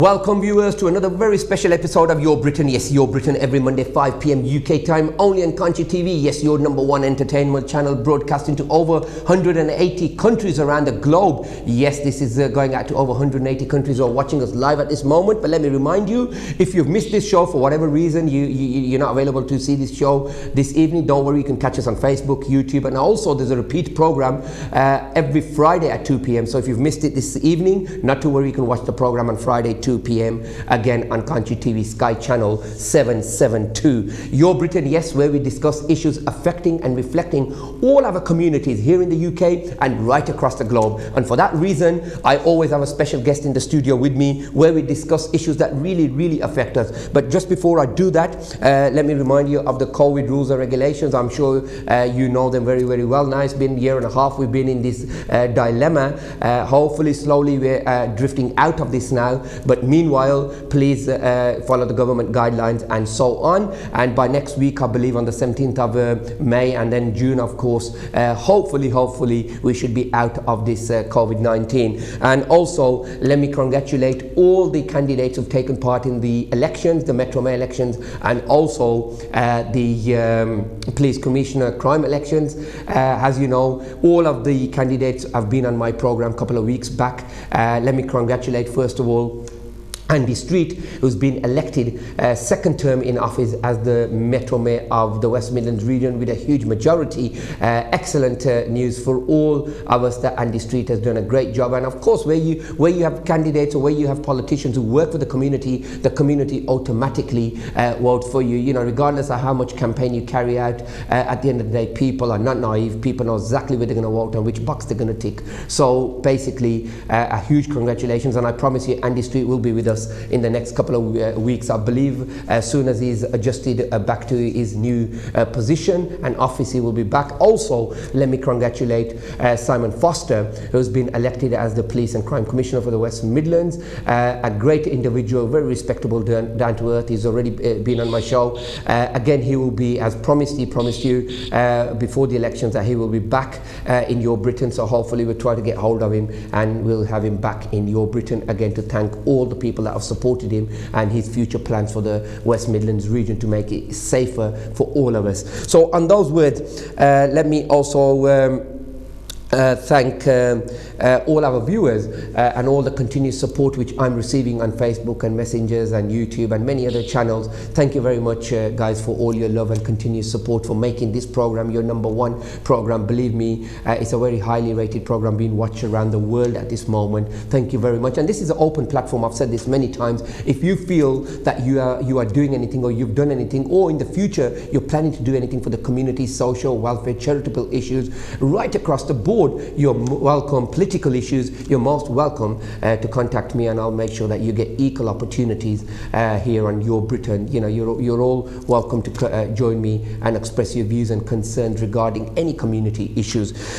Welcome viewers to another very special episode of Your Britain. Yes, Your Britain every Monday 5 p.m. UK time only on Kanchi TV. Yes, your number one entertainment channel broadcasting to over 180 countries around the globe. Yes, this is going out to over 180 countries who are watching us live at this moment. But let me remind you, if you've missed this show for whatever reason, you're not available to see this show this evening, don't worry, you can catch us on Facebook, YouTube, and also there's a repeat program every Friday at 2 p.m. So if you've missed it this evening, not to worry, you can watch the program on Friday 2 p.m. again on Kanchi TV Sky Channel 772. Your Britain, yes, where we discuss issues affecting and reflecting all our communities here in the UK and right across the globe. And for that reason, I always have a special guest in the studio with me where we discuss issues that really affect us. But just before I do that, let me remind you of the COVID rules and regulations. I'm sure you know them very well now. It's been a year and a half we've been in this dilemma. Hopefully slowly we're drifting out of this now, but meanwhile please follow the government guidelines and so on. And by next week, I believe on the 17th of May and then June, of course, hopefully we should be out of this COVID-19. And also let me congratulate all the candidates who've taken part in the elections, the Metro Mayor elections, and also the Police Commissioner crime elections. As you know, all of the candidates have been on my program a couple of weeks back. Let me congratulate first of all Andy Street, who's been elected second term in office as the Metro Mayor of the West Midlands region with a huge majority. Excellent news for all of us that Andy Street has done a great job. And of course, where you have candidates or where you have politicians who work for the community automatically vote for you. You know, regardless of how much campaign you carry out, at the end of the day, people are not naive. People know exactly where they're going to vote and which box they're going to tick. So basically, a huge congratulations. And I promise you, Andy Street will be with us in the next couple of weeks. I believe as soon as he's adjusted back to his new position and office, he will be back. Also, let me congratulate Simon Foster, who's been elected as the Police and Crime Commissioner for the West Midlands. A great individual, very respectable, down to earth. He's already been on my show. Again, he will be, as promised, he promised you before the elections that he will be back in Your Britain. So hopefully we'll try to get hold of him and we'll have him back in Your Britain again to thank all the people that have supported him and his future plans for the West Midlands region to make it safer for all of us. So on those words, let me also thank all our viewers and all the continued support which I'm receiving on Facebook and Messengers and YouTube and many other channels. Thank you very much guys for all your love and continued support for making this program your number one program. Believe me, it's a very highly rated program being watched around the world at this moment. Thank you very much. And this is an open platform. I've said this many times. If you feel that you are doing anything or you've done anything or in the future you're planning to do anything for the community, social, welfare, charitable issues right across the board, you're welcome. Political issues, you're most welcome to contact me, and I'll make sure that you get equal opportunities here on Your Britain. You know, you're all welcome to join me and express your views and concerns regarding any community issues.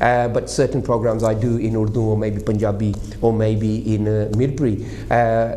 but certain programs I do in Urdu or maybe Punjabi or maybe in Mirpuri.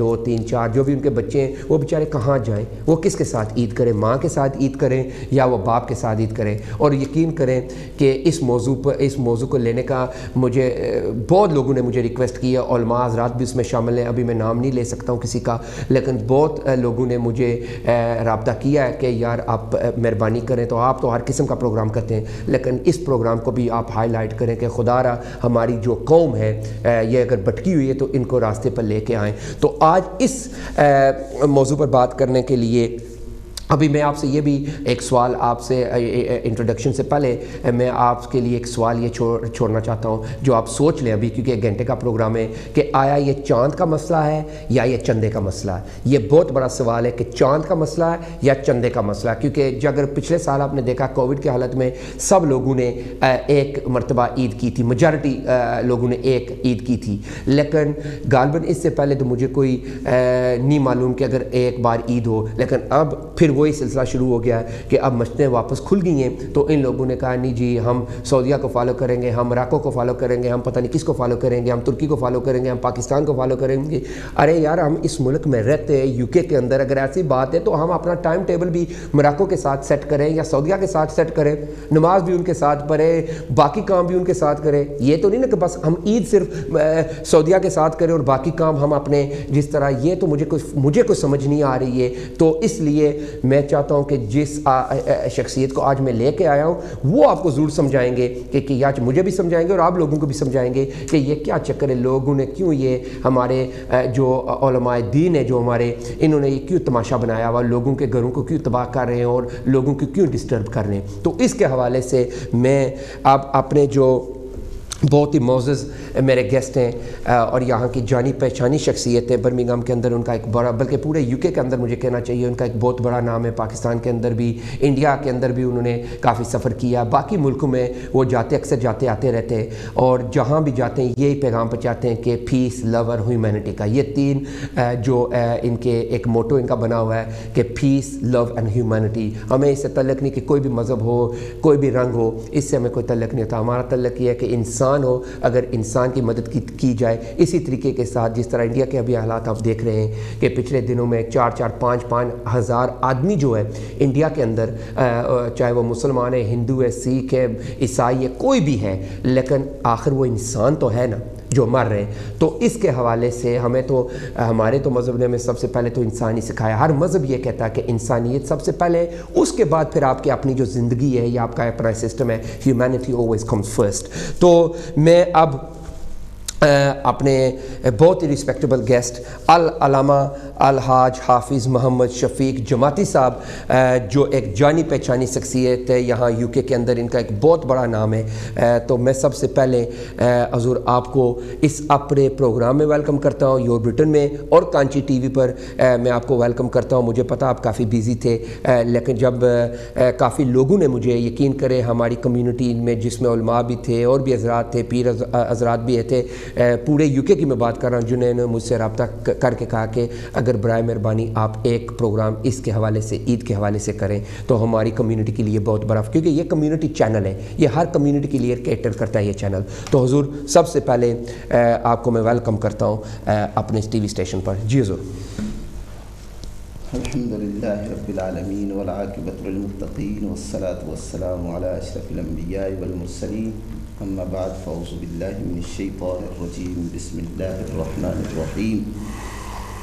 2 3 4 جو بھی ان کے بچے ہیں وہ بیچارے کہاں جائیں, وہ کس کے ساتھ عید کریں, ماں کے ساتھ عید کریں یا وہ باپ کے ساتھ عید کریں. اور یقین کریں کہ اس موضوع کو لینے کا مجھے بہت لوگوں نے مجھے ریکویسٹ کی ہے, علماء حضرات بھی اس میں شامل ہیں, ابھی میں نام نہیں لے سکتا ہوں کسی کا, لیکن بہت لوگوں نے مجھے رابطہ کیا ہے کہ یار آپ مہربانی کریں, تو آپ تو ہر قسم کا پروگرام کرتے ہیں لیکن اس پروگرام کو بھی آپ ہائی لائٹ کریں کہ خدا را ہماری جو قوم ہے یہ اگر بھٹکی ہوئی ہے تو ان کو راستے پر لے کے آئیں. تو آج اس موضوع پر بات کرنے کے لیے ابھی میں آپ سے یہ بھی ایک سوال, آپ سے انٹروڈکشن سے پہلے میں آپ کے لیے ایک سوال یہ چھوڑنا چاہتا ہوں جو آپ سوچ لیں ابھی, کیونکہ 1 گھنٹے کا پروگرام ہے, کہ آیا یہ چاند کا مسئلہ ہے یا یہ چندے کا مسئلہ ہے. یہ بہت بڑا سوال ہے کہ چاند کا مسئلہ ہے یا چندے کا مسئلہ ہے, کیونکہ اگر پچھلے سال آپ نے دیکھا کووڈ کی حالت میں سب لوگوں نے ایک مرتبہ عید کی تھی, میجارٹی لوگوں نے ایک عید کی تھی, لیکن غالباً اس سے پہلے تو مجھے کوئی نہیں معلوم کہ اگر ایک بار عید ہو, لیکن اب پھر وہی سلسلہ شروع ہو گیا ہے کہ اب مسجدیں واپس کھل گئی ہیں, تو ان لوگوں نے کہا نہیں جی ہم سعودیہ کو فالو کریں گے, ہم مراکو کو فالو کریں گے, ہم پتہ نہیں کس کو فالو کریں گے, ہم ترکی کو فالو کریں گے, ہم پاکستان کو فالو کریں گے. ارے یار ہم اس ملک میں رہتے ہیں, یو کے کے اندر, اگر ایسی بات ہے تو ہم اپنا ٹائم ٹیبل بھی مراکو کے ساتھ سیٹ کریں یا سعودیہ کے ساتھ سیٹ کریں, نماز بھی ان کے ساتھ پڑھیں, باقی کام بھی ان کے ساتھ کریں. یہ تو نہیں نا کہ بس ہم عید صرف سعودیہ کے ساتھ کریں اور باقی کام ہم اپنے جس طرح, یہ تو مجھے کوئی سمجھ نہیں آ رہی ہے. تو اس لیے میں چاہتا ہوں کہ جس شخصیت کو آج میں لے کے آیا ہوں وہ آپ کو ضرور سمجھائیں گے, کہ آج مجھے بھی سمجھائیں گے اور آپ لوگوں کو بھی سمجھائیں گے کہ یہ کیا چکر ہے, لوگوں نے کیوں یہ ہمارے جو علماء دین ہے جو ہمارے, انہوں نے یہ کیوں تماشا بنایا ہوا, لوگوں کے گھروں کو کیوں تباہ کر رہے ہیں اور لوگوں کو کیوں ڈسٹرب کر رہے ہیں. تو اس کے حوالے سے میں اب اپنے جو بہت ہی معزز میرے گیسٹ ہیں اور یہاں کی جانی پہچانی شخصیت ہے, برمنگھم کے اندر ان کا ایک بڑا, بلکہ پورے یو کے اندر مجھے کہنا چاہیے ان کا ایک بہت بڑا نام ہے, پاکستان کے اندر بھی, انڈیا کے اندر بھی انہوں نے کافی سفر کیا, باقی ملکوں میں وہ اکثر جاتے آتے رہتے ہیں, اور جہاں بھی جاتے ہیں یہی پیغام پہنچاتے ہیں کہ پیس, لو اور ہیومینٹی کا, یہ 3 جو ان کے ایک موٹو ان کا بنا ہوا ہے کہ پیس, لو اینڈ ہیومینٹی. ہمیں اس سے تعلق نہیں کہ کوئی بھی مذہب ہو, کوئی بھی رنگ ہو, اس سے ہمیں کوئی تعلق نہیں ہوتا. ہمارا تعلق یہ ہے کہ انسان ہو, اگر انسان کی مدد کی جائے اسی طریقے کے ساتھ جس طرح انڈیا کے ابھی حالات آپ دیکھ رہے ہیں کہ پچھلے دنوں میں 4-5 ہزار آدمی جو ہے انڈیا کے اندر, چاہے وہ مسلمان ہے, ہندو ہے, سکھ ہے, عیسائی ہے, کوئی بھی ہے, لیکن آخر وہ انسان تو ہے نا جو مر رہے ہیں. تو اس کے حوالے سے ہمیں تو ہمارے تو مذہب نے ہمیں سب سے پہلے تو انسان ہی سکھایا. ہر مذہب یہ کہتا ہے کہ انسانیت سب سے پہلے, اس کے بعد پھر آپ کی اپنی جو زندگی ہے یا آپ کا اپنا سسٹم ہے, ہیومینٹی always comes first. تو میں اب اپنے بہت ہی ریسپیکٹیبل گیسٹ العلامہ الحاج حافظ محمد شفیق جماعتی صاحب, جو ایک جانی پہچانی شخصیت ہے یہاں یو کے اندر, ان کا ایک بہت بڑا نام ہے. تو میں سب سے پہلے حضور آپ کو اس اپنے پروگرام میں ویلکم کرتا ہوں, یور برٹن میں اور کانچی ٹی وی پر میں آپ کو ویلکم کرتا ہوں. مجھے پتا آپ کافی بیزی تھے, لیکن جب کافی لوگوں نے مجھے, یقین کرے ہماری کمیونٹی میں جس میں علماء بھی تھے اور بھی حضرات تھے, پیر حضرات بھی تھے, پورے یو کے کی میں بات کر رہا ہوں, جنہوں نے مجھ سے رابطہ کر کے کہا کہ اگر برائے مہربانی آپ ایک پروگرام اس کے حوالے سے, عید کے حوالے سے کریں تو ہماری کمیونٹی کے لیے بہت بڑا, کیونکہ یہ کمیونٹی چینل ہے, یہ ہر کمیونٹی کے لیے کیٹر کرتا ہے یہ چینل. تو حضور سب سے پہلے آپ کو میں ویلکم کرتا ہوں اپنے اس ٹی وی اسٹیشن پر. جی حضور. الحمدللہ رب العالمین والعاقبۃ للمتقین والصلاة والسلام علی اشرف الانبیاء والمرسلین, اما بعد فاعوذ باللہ من الشیطان الرجیم, بسم اللہ الرحمن الرحیم,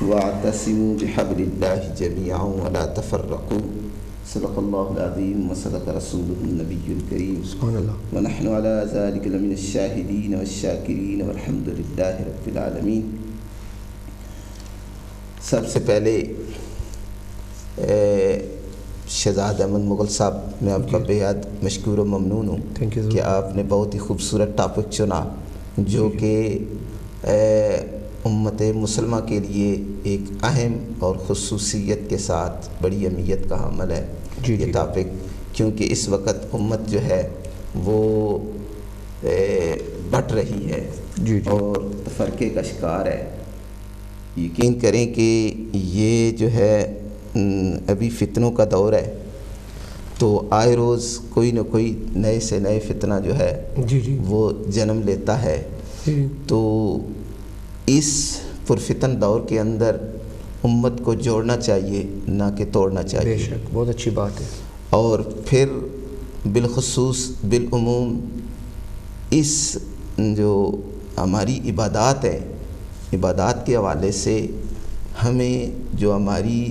واعتصموا بحبل اللہ جمیعا ولا تفرقوا, صدق اللہ العظیم وصدق رسولہ النبی الکریم, سبحان اللہ, ونحن علی ذلک لمن الشاہدین والشاکرین والحمدللہ رب العالمین. سب سے پہلے شہزاد احمد مغل صاحب, میں آپ کا بےحد مشکور و ممنون ہوں کہ آپ نے بہت ہی خوبصورت ٹاپک چنا جو کہ امت مسلمہ کے لیے ایک اہم اور خصوصیت کے ساتھ بڑی اہمیت کا حامل ہے یہ ٹاپک, کیونکہ اس وقت امت جو ہے وہ بٹ رہی ہے اور تفرقے کا شکار ہے. یقین کریں کہ یہ جو ہے ابھی فتنوں کا دور ہے, تو آئے روز کوئی نہ کوئی نئے سے نئے فتنہ جو ہے وہ جنم لیتا ہے. تو اس پرفتن دور کے اندر امت کو جوڑنا چاہیے، نہ کہ توڑنا چاہیے۔ بے شک، بہت اچھی بات ہے۔ اور پھر بالخصوص بالعموم اس جو ہماری عبادات ہیں، عبادات کے حوالے سے ہمیں جو ہماری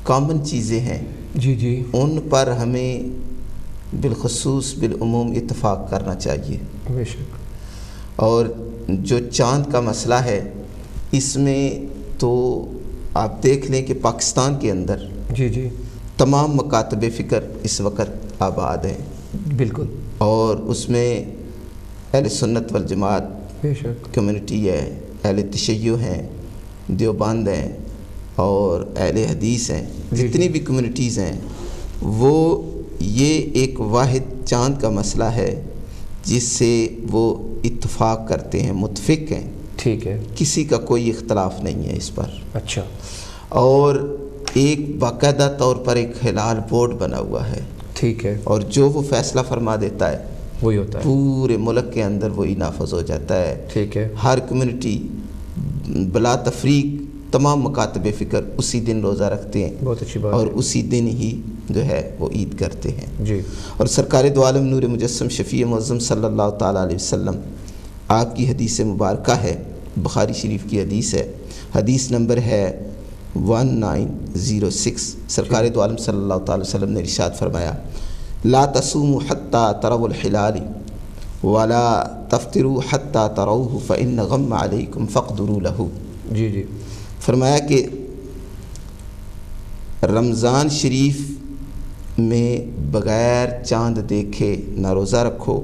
کامن چیزیں ہیں جی جی، ان پر ہمیں بالخصوص بالعموم اتفاق کرنا چاہیے۔ بے شک۔ اور جو چاند کا مسئلہ ہے، اس میں تو آپ دیکھ لیں کہ پاکستان کے اندر جی جی، تمام مکاتب فکر اس وقت آباد ہیں، بالکل، اور اس میں اہل سنت والجماعت بے شک، کمیونٹی ہے، اہل تشیع ہیں، دیوبند ہیں، اور اہل حدیث ہیں، جی جتنی بھی کمیونٹیز ہیں، وہ یہ ایک واحد چاند کا مسئلہ ہے جس سے وہ اتفاق کرتے ہیں، متفق ہیں، ٹھیک ہے، کسی کا کوئی اختلاف نہیں ہے اس پر۔ اچھا، اور ایک باقاعدہ طور پر ایک ہلال بورڈ بنا ہوا ہے، ٹھیک ہے، اور جو وہ فیصلہ فرما دیتا ہے وہی ہوتا ہے، پورے ملک کے اندر وہی نافذ ہو جاتا ہے۔ ٹھیک ہے، ہر کمیونٹی بلا تفریق تمام مکاتب فکر اسی دن روزہ رکھتے ہیں، بہت اچھی بات اور ہے، اسی دن ہی جو ہے وہ عید کرتے ہیں۔ جی، اور سرکار دو عالم نور مجسم شفیع معظم صلی اللہ تعالیٰ علیہ وسلم، آپ کی حدیث مبارکہ ہے، بخاری شریف کی حدیث ہے، حدیث نمبر ہے 1906، سرکار دو عالم صلی اللہ تعالیٰ علیہ وسلم نے ارشاد فرمایا: لا تصوموا حتى تروا الحلال ولا تفطروا حتى تروه فإن غم عليكم فاقدروا له۔ جی جی، فرمایا کہ رمضان شریف میں بغیر چاند دیکھے نہ روزہ رکھو،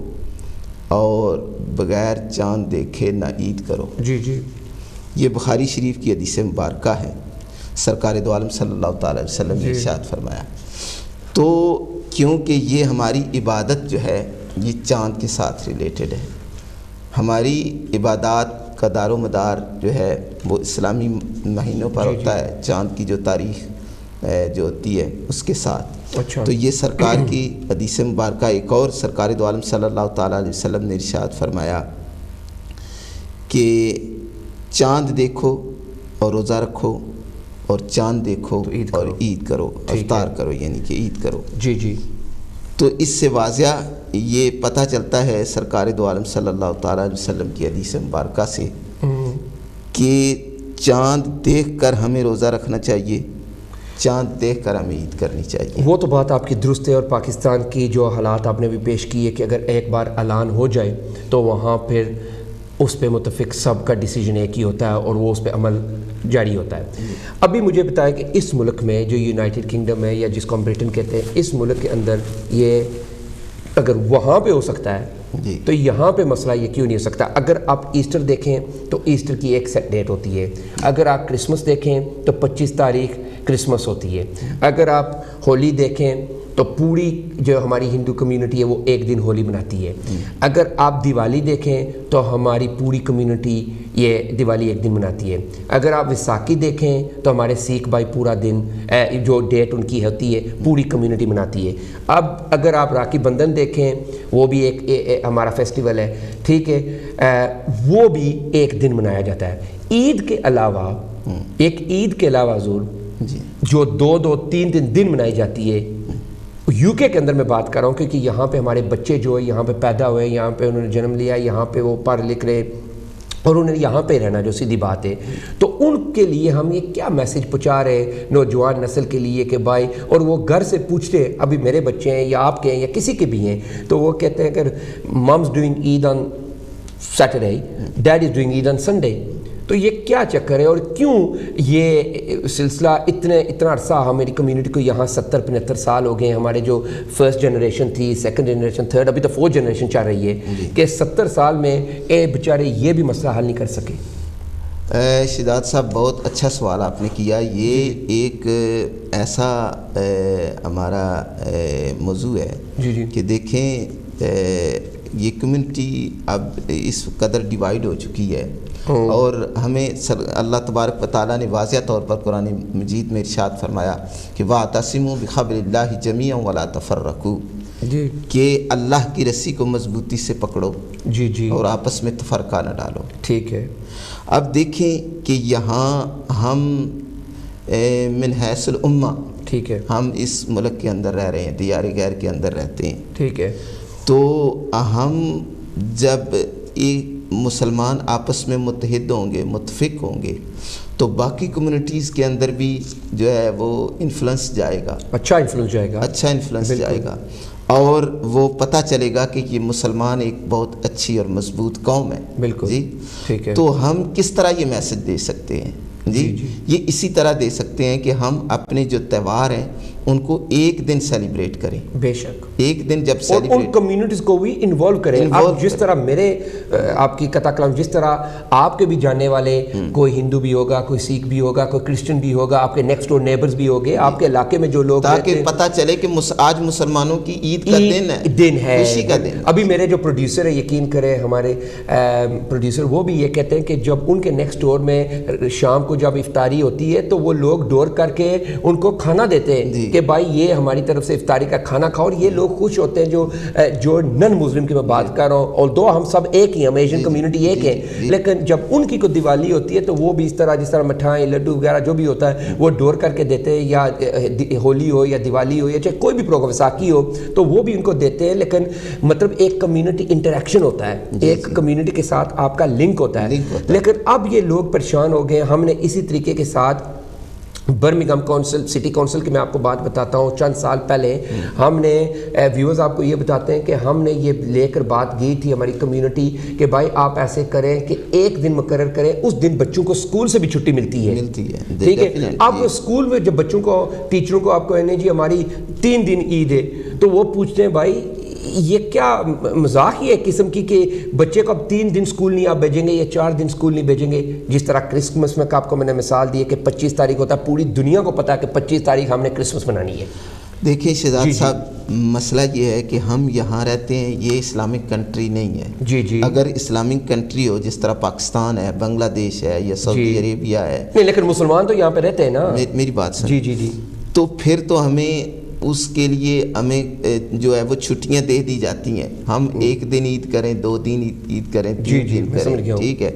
اور بغیر چاند دیکھے نہ عید کرو۔ جی جی، یہ بخاری شریف کی حدیث مبارکہ ہے، سرکار دو عالم صلی اللہ تعالیٰ علیہ وسلم نے ارشاد فرمایا۔ تو کیونکہ یہ ہماری عبادت جو ہے یہ چاند کے ساتھ ریلیٹڈ ہے، ہماری عبادات کا دار و مدار جو ہے وہ اسلامی مہینوں پر ہوتا ہے، چاند کی جو تاریخ جو ہوتی ہے اس کے ساتھ۔ اچھا، تو یہ سرکار کی حدیث مبارکہ ایک اور سرکار دو عالم صلی اللہ تعالیٰ علیہ وسلم نے ارشاد فرمایا کہ چاند دیکھو اور روزہ رکھو، اور چاند دیکھو اور عید کرو، افطار کرو، یعنی کہ عید کرو۔ جی جی، تو اس سے واضح یہ پتہ چلتا ہے سرکار دو عالم صلی اللہ تعالیٰ علیہ وسلم کی حدیث مبارکہ سے کہ چاند دیکھ کر ہمیں روزہ رکھنا چاہیے، چاند دیکھ کر ہمیں عید کرنی چاہیے۔ وہ تو بات آپ کی درست ہے، اور پاکستان کی جو حالات آپ نے بھی پیش کی ہے کہ اگر ایک بار اعلان ہو جائے تو وہاں پھر اس پہ متفق سب کا ڈیسیجن ایک ہی ہوتا ہے، اور وہ اس پہ عمل جاری ہوتا ہے۔ ابھی مجھے بتایا کہ اس ملک میں جو یونائٹڈ کنگڈم ہے، یا جس کو ہم بریٹن کہتے ہیں، اس ملک کے اندر یہ اگر وہاں پہ ہو سکتا ہے جی، تو یہاں پہ مسئلہ یہ کیوں نہیں ہو سکتا؟ اگر آپ ایسٹر دیکھیں تو ایسٹر کی ایک سیٹ ڈیٹ ہوتی ہے، اگر آپ کرسمس دیکھیں تو 25 تاریخ کرسمس ہوتی ہے، اگر آپ ہولی دیکھیں تو پوری جو ہماری ہندو کمیونٹی ہے وہ ایک دن ہولی مناتی ہے، اگر آپ دیوالی دیکھیں تو ہماری پوری کمیونٹی یہ دیوالی ایک دن مناتی ہے، اگر آپ ویساکھی دیکھیں تو ہمارے سکھ بھائی پورا دن جو ڈیٹ ان کی ہوتی ہے پوری کمیونٹی مناتی ہے۔ اب اگر آپ راکھی بندھن دیکھیں وہ بھی ایک ہمارا فیسٹیول ہے، ٹھیک ہے، وہ بھی ایک دن منایا جاتا ہے۔ عید کے علاوہ عید کے علاوہ حضور جو دو تین دن منائی جاتی ہے، یو کے اندر میں بات کر رہا ہوں، کیونکہ یہاں پہ ہمارے بچے جو ہے یہاں پہ پیدا ہوئے، یہاں پہ انہوں نے جنم لیا، یہاں پہ وہ پڑھ لکھ رہے اور انہیں یہاں پہ رہنا، جو سیدھی بات ہے، تو ان کے لیے ہم یہ کیا میسج پہنچا رہے نوجوان نسل کے لیے کہ بھائی، اور وہ گھر سے پوچھتے، ابھی میرے بچے ہیں یا آپ کے ہیں یا کسی کے بھی ہیں، تو وہ کہتے ہیں کہ moms doing Eid on Saturday, dad is doing Eid on Sunday. تو یہ کیا چکر ہے، اور کیوں یہ سلسلہ اتنا عرصہ ہماری کمیونٹی کو یہاں 70-75 سال ہو گئے، ہمارے جو فرسٹ جنریشن تھی، سیکنڈ جنریشن، تھرڈ، ابھی تو فورتھ جنریشن چل رہی ہے کہ 70 سال میں بیچارے یہ بھی مسئلہ حل نہیں کر سکے؟ شداد صاحب بہت اچھا سوال آپ نے کیا۔ یہ ایک ایسا ہمارا موضوع ہے کہ دیکھیں یہ کمیونٹی اب اس قدر ڈیوائیڈ ہو چکی ہے، اور ہمیں اللہ تبارک و تعالیٰ نے واضح طور پر قرآن مجید میں ارشاد فرمایا کہ وَاعْتَصِمُوا بِحَبْلِ اللَّهِ جَمِيعًا وَلَا تَفَرَّقُوا، جی کہ اللہ کی رسی کو مضبوطی سے پکڑو جی جی اور آپس میں تفرقہ نہ ڈالو. ٹھیک ہے. اب دیکھیں کہ یہاں ہم من حیث الامہ ٹھیک ہے. ہم اس ملک کے اندر رہ رہے ہیں, دیار غیر کے اندر رہتے ہیں. ٹھیک ہے. تو ہم جب ایک مسلمان آپس میں متحد ہوں گے, متفق ہوں گے, تو باقی کمیونٹیز کے اندر بھی جو ہے وہ انفلوئنس جائے گا, اچھا انفلوئنس جائے گا, اچھا انفلوئنس جائے گا, اور وہ پتہ چلے گا کہ یہ مسلمان ایک بہت اچھی اور مضبوط قوم ہے. بالکل جی ٹھیک ہے. تو ہم کس طرح یہ میسج دے سکتے ہیں؟ جی یہ اسی طرح دے سکتے ہیں کہ ہم اپنے جو تہوار ہیں ان کو ایک دن سیلیبریٹ کریں. بے شک ایک دن جب اور سیلیبریٹ ان کمیونٹیز کو بھی انوالو کریں. اب جس طرح میرے آپ کی قطع کلام, جس طرح آپ کے بھی جاننے والے کوئی ہندو بھی ہوگا, کوئی سکھ بھی ہوگا, کوئی کرسچن بھی ہوگا, آپ کے نیکسٹ ڈور نیبرز بھی ہوگے, آپ کے علاقے میں جو لوگ تاکہ پتہ چلے کہ آج مسلمانوں کی عید کا دن ہے, خوشی کا دن. ابھی میرے جو پروڈیوسر ہے, یقین کریں ہمارے پروڈیوسر, وہ بھی یہ کہتے ہیں کہ جب ان کے نیکسٹ ڈور میں شام کو جب افطاری ہوتی ہے تو وہ لوگ ڈور کر کے ان کو کھانا دیتے ہیں کہ بھائی یہ ہماری طرف سے افطاری کا کھانا کھاؤ, اور یہ لوگ خوش ہوتے ہیں جو نن مسلم کی میں بات کر رہا ہوں. اور دو ہم سب ایک ہی, ہم ایشین کمیونٹی ایک ہے, لیکن جب ان کی کوئی دیوالی ہوتی ہے تو وہ بھی اس طرح, جس طرح مٹھائیں لڈو وغیرہ جو بھی ہوتا ہے وہ ڈور کر کے دیتے ہیں, یا ہولی ہو یا دیوالی ہو یا چاہے کوئی بھی پروگرام, ویساکھی ہو, تو وہ بھی ان کو دیتے ہیں. لیکن مطلب ایک کمیونٹی انٹریکشن ہوتا ہے, ایک کمیونٹی کے ساتھ آپ کا لنک ہوتا ہے. لیکن اب یہ لوگ پریشان ہو گئے. ہم نے اسی طریقے کے ساتھ برمنگھم کونسل, سٹی کونسل کی میں آپ کو بات بتاتا ہوں, چند سال پہلے ہم نے ویورز آپ کو یہ بتاتے ہیں کہ ہم نے یہ لے کر بات کی تھی ہماری کمیونٹی کہ بھائی آپ ایسے کریں کہ ایک دن مقرر کریں, اس دن بچوں کو اسکول سے بھی چھٹی ملتی ہے. ٹھیک ہے. اب اسکول میں جب بچوں کو, ٹیچروں کو آپ کو کہنے جی ہماری 3 دن عید ہے, تو وہ پوچھتے ہیں بھائی یہ کیا مذاق ہی ہے قسم کی کہ بچے کو اب 3 دن سکول نہیں آپ بھیجیں گے یا 4 دن سکول نہیں بھیجیں گے. جس طرح کرسمس میں آپ کو میں نے مثال دی ہے کہ 25 تاریخ ہوتا ہے, پوری دنیا کو پتا ہے کہ 25 تاریخ ہم نے کرسمس منانی ہے. دیکھیں شہزاد صاحب, مسئلہ یہ ہے کہ ہم یہاں رہتے ہیں, یہ اسلامک کنٹری نہیں ہے. جی جی اگر اسلامک کنٹری ہو جس طرح پاکستان ہے, بنگلہ دیش ہے یا سعودی عربیہ ہے, نہیں لیکن مسلمان تو یہاں پہ رہتے ہیں نا. میری بات سن. جی جی جی. تو پھر تو ہمیں اس کے لیے ہمیں جو ہے وہ چھٹیاں دے دی جاتی ہیں. ہم 1 دن عید کریں, 2 دن عید کریں, 3 دن کریں, ٹھیک ہے.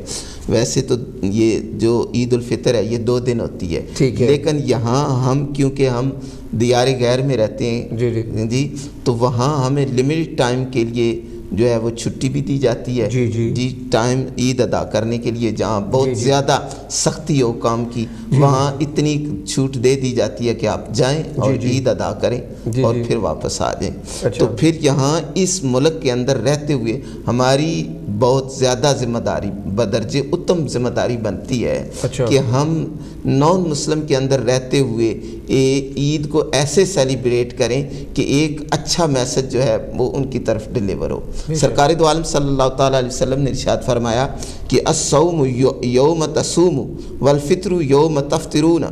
ویسے تو یہ جو عید الفطر ہے یہ 2 دن ہوتی ہے, لیکن یہاں ہم کیونکہ ہم دیار غیر میں رہتے ہیں جی, تو وہاں ہمیں لمیٹڈ ٹائم کے لیے جو ہے وہ چھٹی بھی دی جاتی ہے. جی ٹائم عید ادا کرنے کے لیے جہاں بہت زیادہ سختی ہو کام کی, وہاں اتنی چھوٹ دے دی جاتی ہے کہ آپ جائیں اور عید ادا کریں اور پھر واپس آ جائیں. تو پھر یہاں اس ملک کے اندر رہتے ہوئے ہماری بہت زیادہ ذمہ داری, بدرجے اتم ذمہ داری بنتی ہے کہ ہم نان مسلم کے اندر رہتے ہوئے عید کو ایسے سیلیبریٹ کریں کہ ایک اچھا میسج جو ہے وہ ان کی طرف ڈیلیور ہو. سرکار دو عالم صلی اللہ تعالیٰ علیہ وسلم نے ارشاد فرمایا کہ الصوم یوم تصوم والفطر یوم تفطرون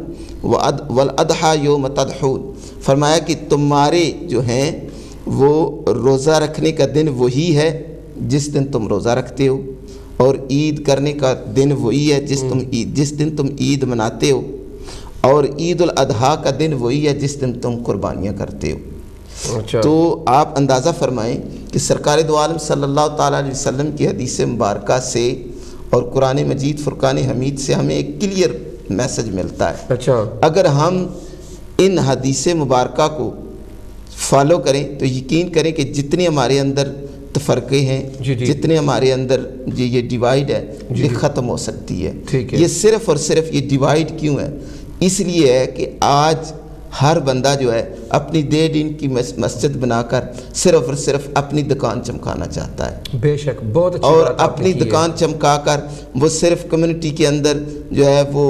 والاضحیٰ یوم تضحون. فرمایا کہ تمہارے جو ہیں وہ روزہ رکھنے کا دن وہی ہے جس دن تم روزہ رکھتے ہو, اور عید کرنے کا دن وہی ہے جس دن تم عید مناتے ہو, اور عید الاضحیٰ کا دن وہی ہے جس دن تم قربانیاں کرتے ہو. تو آپ اندازہ فرمائیں کہ سرکار دو عالم صلی اللہ تعالیٰ علیہ وسلم کی حدیث مبارکہ سے اور قرآن مجید فرقان حمید سے ہمیں ایک کلیئر میسج ملتا ہے. اگر ہم ان حدیث مبارکہ کو فالو کریں تو یقین کریں کہ جتنے ہمارے اندر تفرقے ہیں, جتنے ہمارے اندر یہ ڈیوائیڈ ہے, یہ ختم ہو سکتی ہے. یہ صرف اور صرف یہ ڈیوائیڈ کیوں ہے؟ اس لیے ہے کہ آج ہر بندہ جو ہے اپنی 1.5 دن کی مسجد بنا کر صرف اور صرف اپنی دکان چمکانا چاہتا ہے. بے شک بہت اچھی اور اپنی دکان چمکا کر وہ صرف کمیونٹی کے اندر جو ہے وہ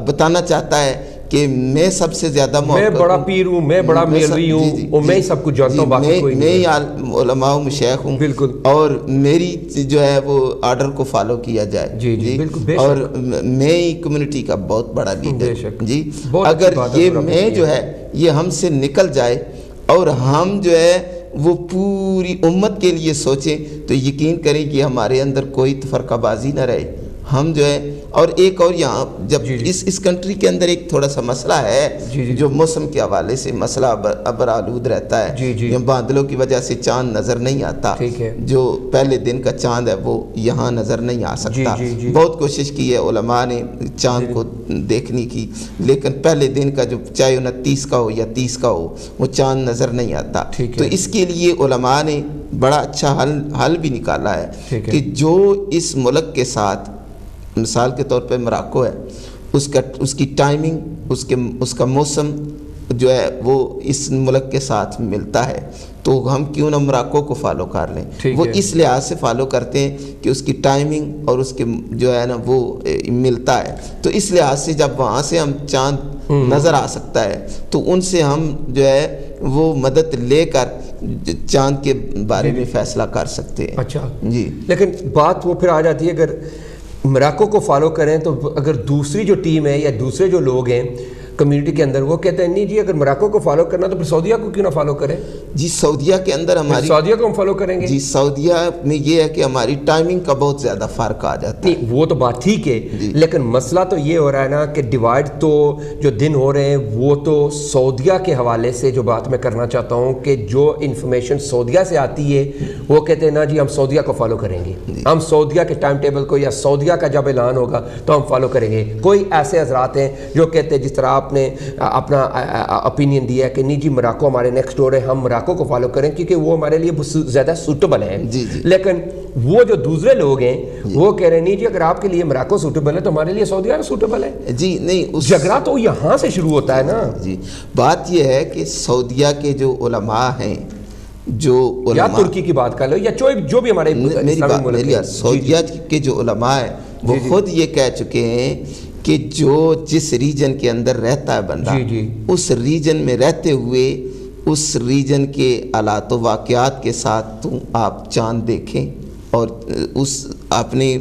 بتانا چاہتا ہے کہ میں سب سے زیادہ میں بڑا پیر ہوں, میں بڑا مولوی ہوں, اور میں سب کچھ جانتا ہوں, باقی کوئی نہیں, میں علماء و مشایخ ہوں, بالکل, اور میری جو ہے وہ آرڈر کو فالو کیا جائے. جی بالکل, اور میں ہی کمیونٹی کا بہت بڑا لیڈر. جی اگر یہ میں جو ہے یہ ہم سے نکل جائے اور ہم جو ہے وہ پوری امت کے لیے سوچیں تو یقین کریں کہ ہمارے اندر کوئی تفرقہ بازی نہ رہے, ہم جو ہے اور ایک اور یہاں جب اس کنٹری کے اندر ایک تھوڑا سا مسئلہ ہے جو موسم کے حوالے سے مسئلہ ابر آلود رہتا ہے، یہ بادلوں کی وجہ سے چاند نظر نہیں آتا، جو پہلے دن کا چاند ہے وہ یہاں نظر نہیں آ سکتا۔ بہت کوشش کی ہے علماء نے چاند کو دیکھنے کی، لیکن پہلے دن کا جو چاہے 29 کا ہو یا 30 کا ہو وہ چاند نظر نہیں آتا۔ تو اس کے لیے علماء نے بڑا اچھا حل بھی نکالا ہے کہ جو اس ملک کے ساتھ، مثال کے طور پہ موراکو ہے، اس کی ٹائمنگ، اس کا موسم جو ہے وہ اس ملک کے ساتھ ملتا ہے، تو ہم کیوں نہ موراکو کو فالو کر لیں۔ وہ اس لحاظ سے فالو کرتے ہیں کہ اس کی ٹائمنگ اور اس کے جو ہے نا وہ ملتا ہے، تو اس لحاظ سے جب وہاں سے ہم چاند نظر آ سکتا ہے تو ان سے ہم جو ہے وہ مدد لے کر چاند کے بارے میں فیصلہ کر سکتے ہیں۔ اچھا جی، لیکن بات وہ پھر آ جاتی ہے اگر موراکو کو فالو کریں تو اگر دوسری جو ٹیم ہے یا دوسرے جو لوگ ہیں کمیونٹی کے اندر وہ کہتے ہیں نہیں جی اگر موراکو کو فالو کرنا تو پھر سعودیہ کو کیوں نہ فالو کریں؟ جی سعودیہ کے اندر ہماری سعودیہ کو ہم فالو کریں گے؟ جی سعودیہ میں یہ ہے کہ ہماری ٹائمنگ کا بہت زیادہ فرق آ جاتا ہے۔ نہیں وہ تو بات ٹھیک ہے، لیکن مسئلہ تو یہ ہو رہا ہے نا کہ ڈیوائڈ تو جو دن ہو رہے ہیں وہ تو سعودیہ کے حوالے سے جو بات میں کرنا چاہتا ہوں کہ جو انفارمیشن سعودیہ سے آتی ہے وہ کہتے ہیں نا جی ہم سعودیہ کو فالو کریں گے، ہم سعودیہ کے ٹائم ٹیبل کو یا سعودیہ کا جب اعلان ہوگا تو ہم فالو کریں گے۔ کوئی ایسے حضرات ہیں جو کہتے ہیں جس طرح آپ نے اپنا اپینین دیا ہے کہ نہیں جی موراکو ہمارے نیکسٹ ڈور ہے، ہم موراکو کو فالو کریں کیونکہ وہ ہمارے لیے زیادہ سوٹیبل ہے۔ لیکن وہ جو دوسرے لوگ ہیں وہ کہہ رہے ہیں نہیں جی اگر آپ کے لیے موراکو سوٹیبل ہے تو ہمارے لیے سعودیہ سوٹیبل ہے۔ جی نہیں، جھگڑا تو یہاں سے شروع ہوتا ہے نا۔ جی بات یہ ہے کہ سعودیہ کے جو علماء ہیں، جو یا ترکی کی بات کر لو یا جو بھی ہمارے سعودیہ کے جو علماء ہیں وہ خود یہ کہہ چکے ہیں کہ جس ریجن کے اندر رہتا ہے بندہ، اس ریجن میں رہتے ہوئے اس ریجن کے حالات و واقعات کے ساتھ آپ چاند دیکھیں اور اس اپنے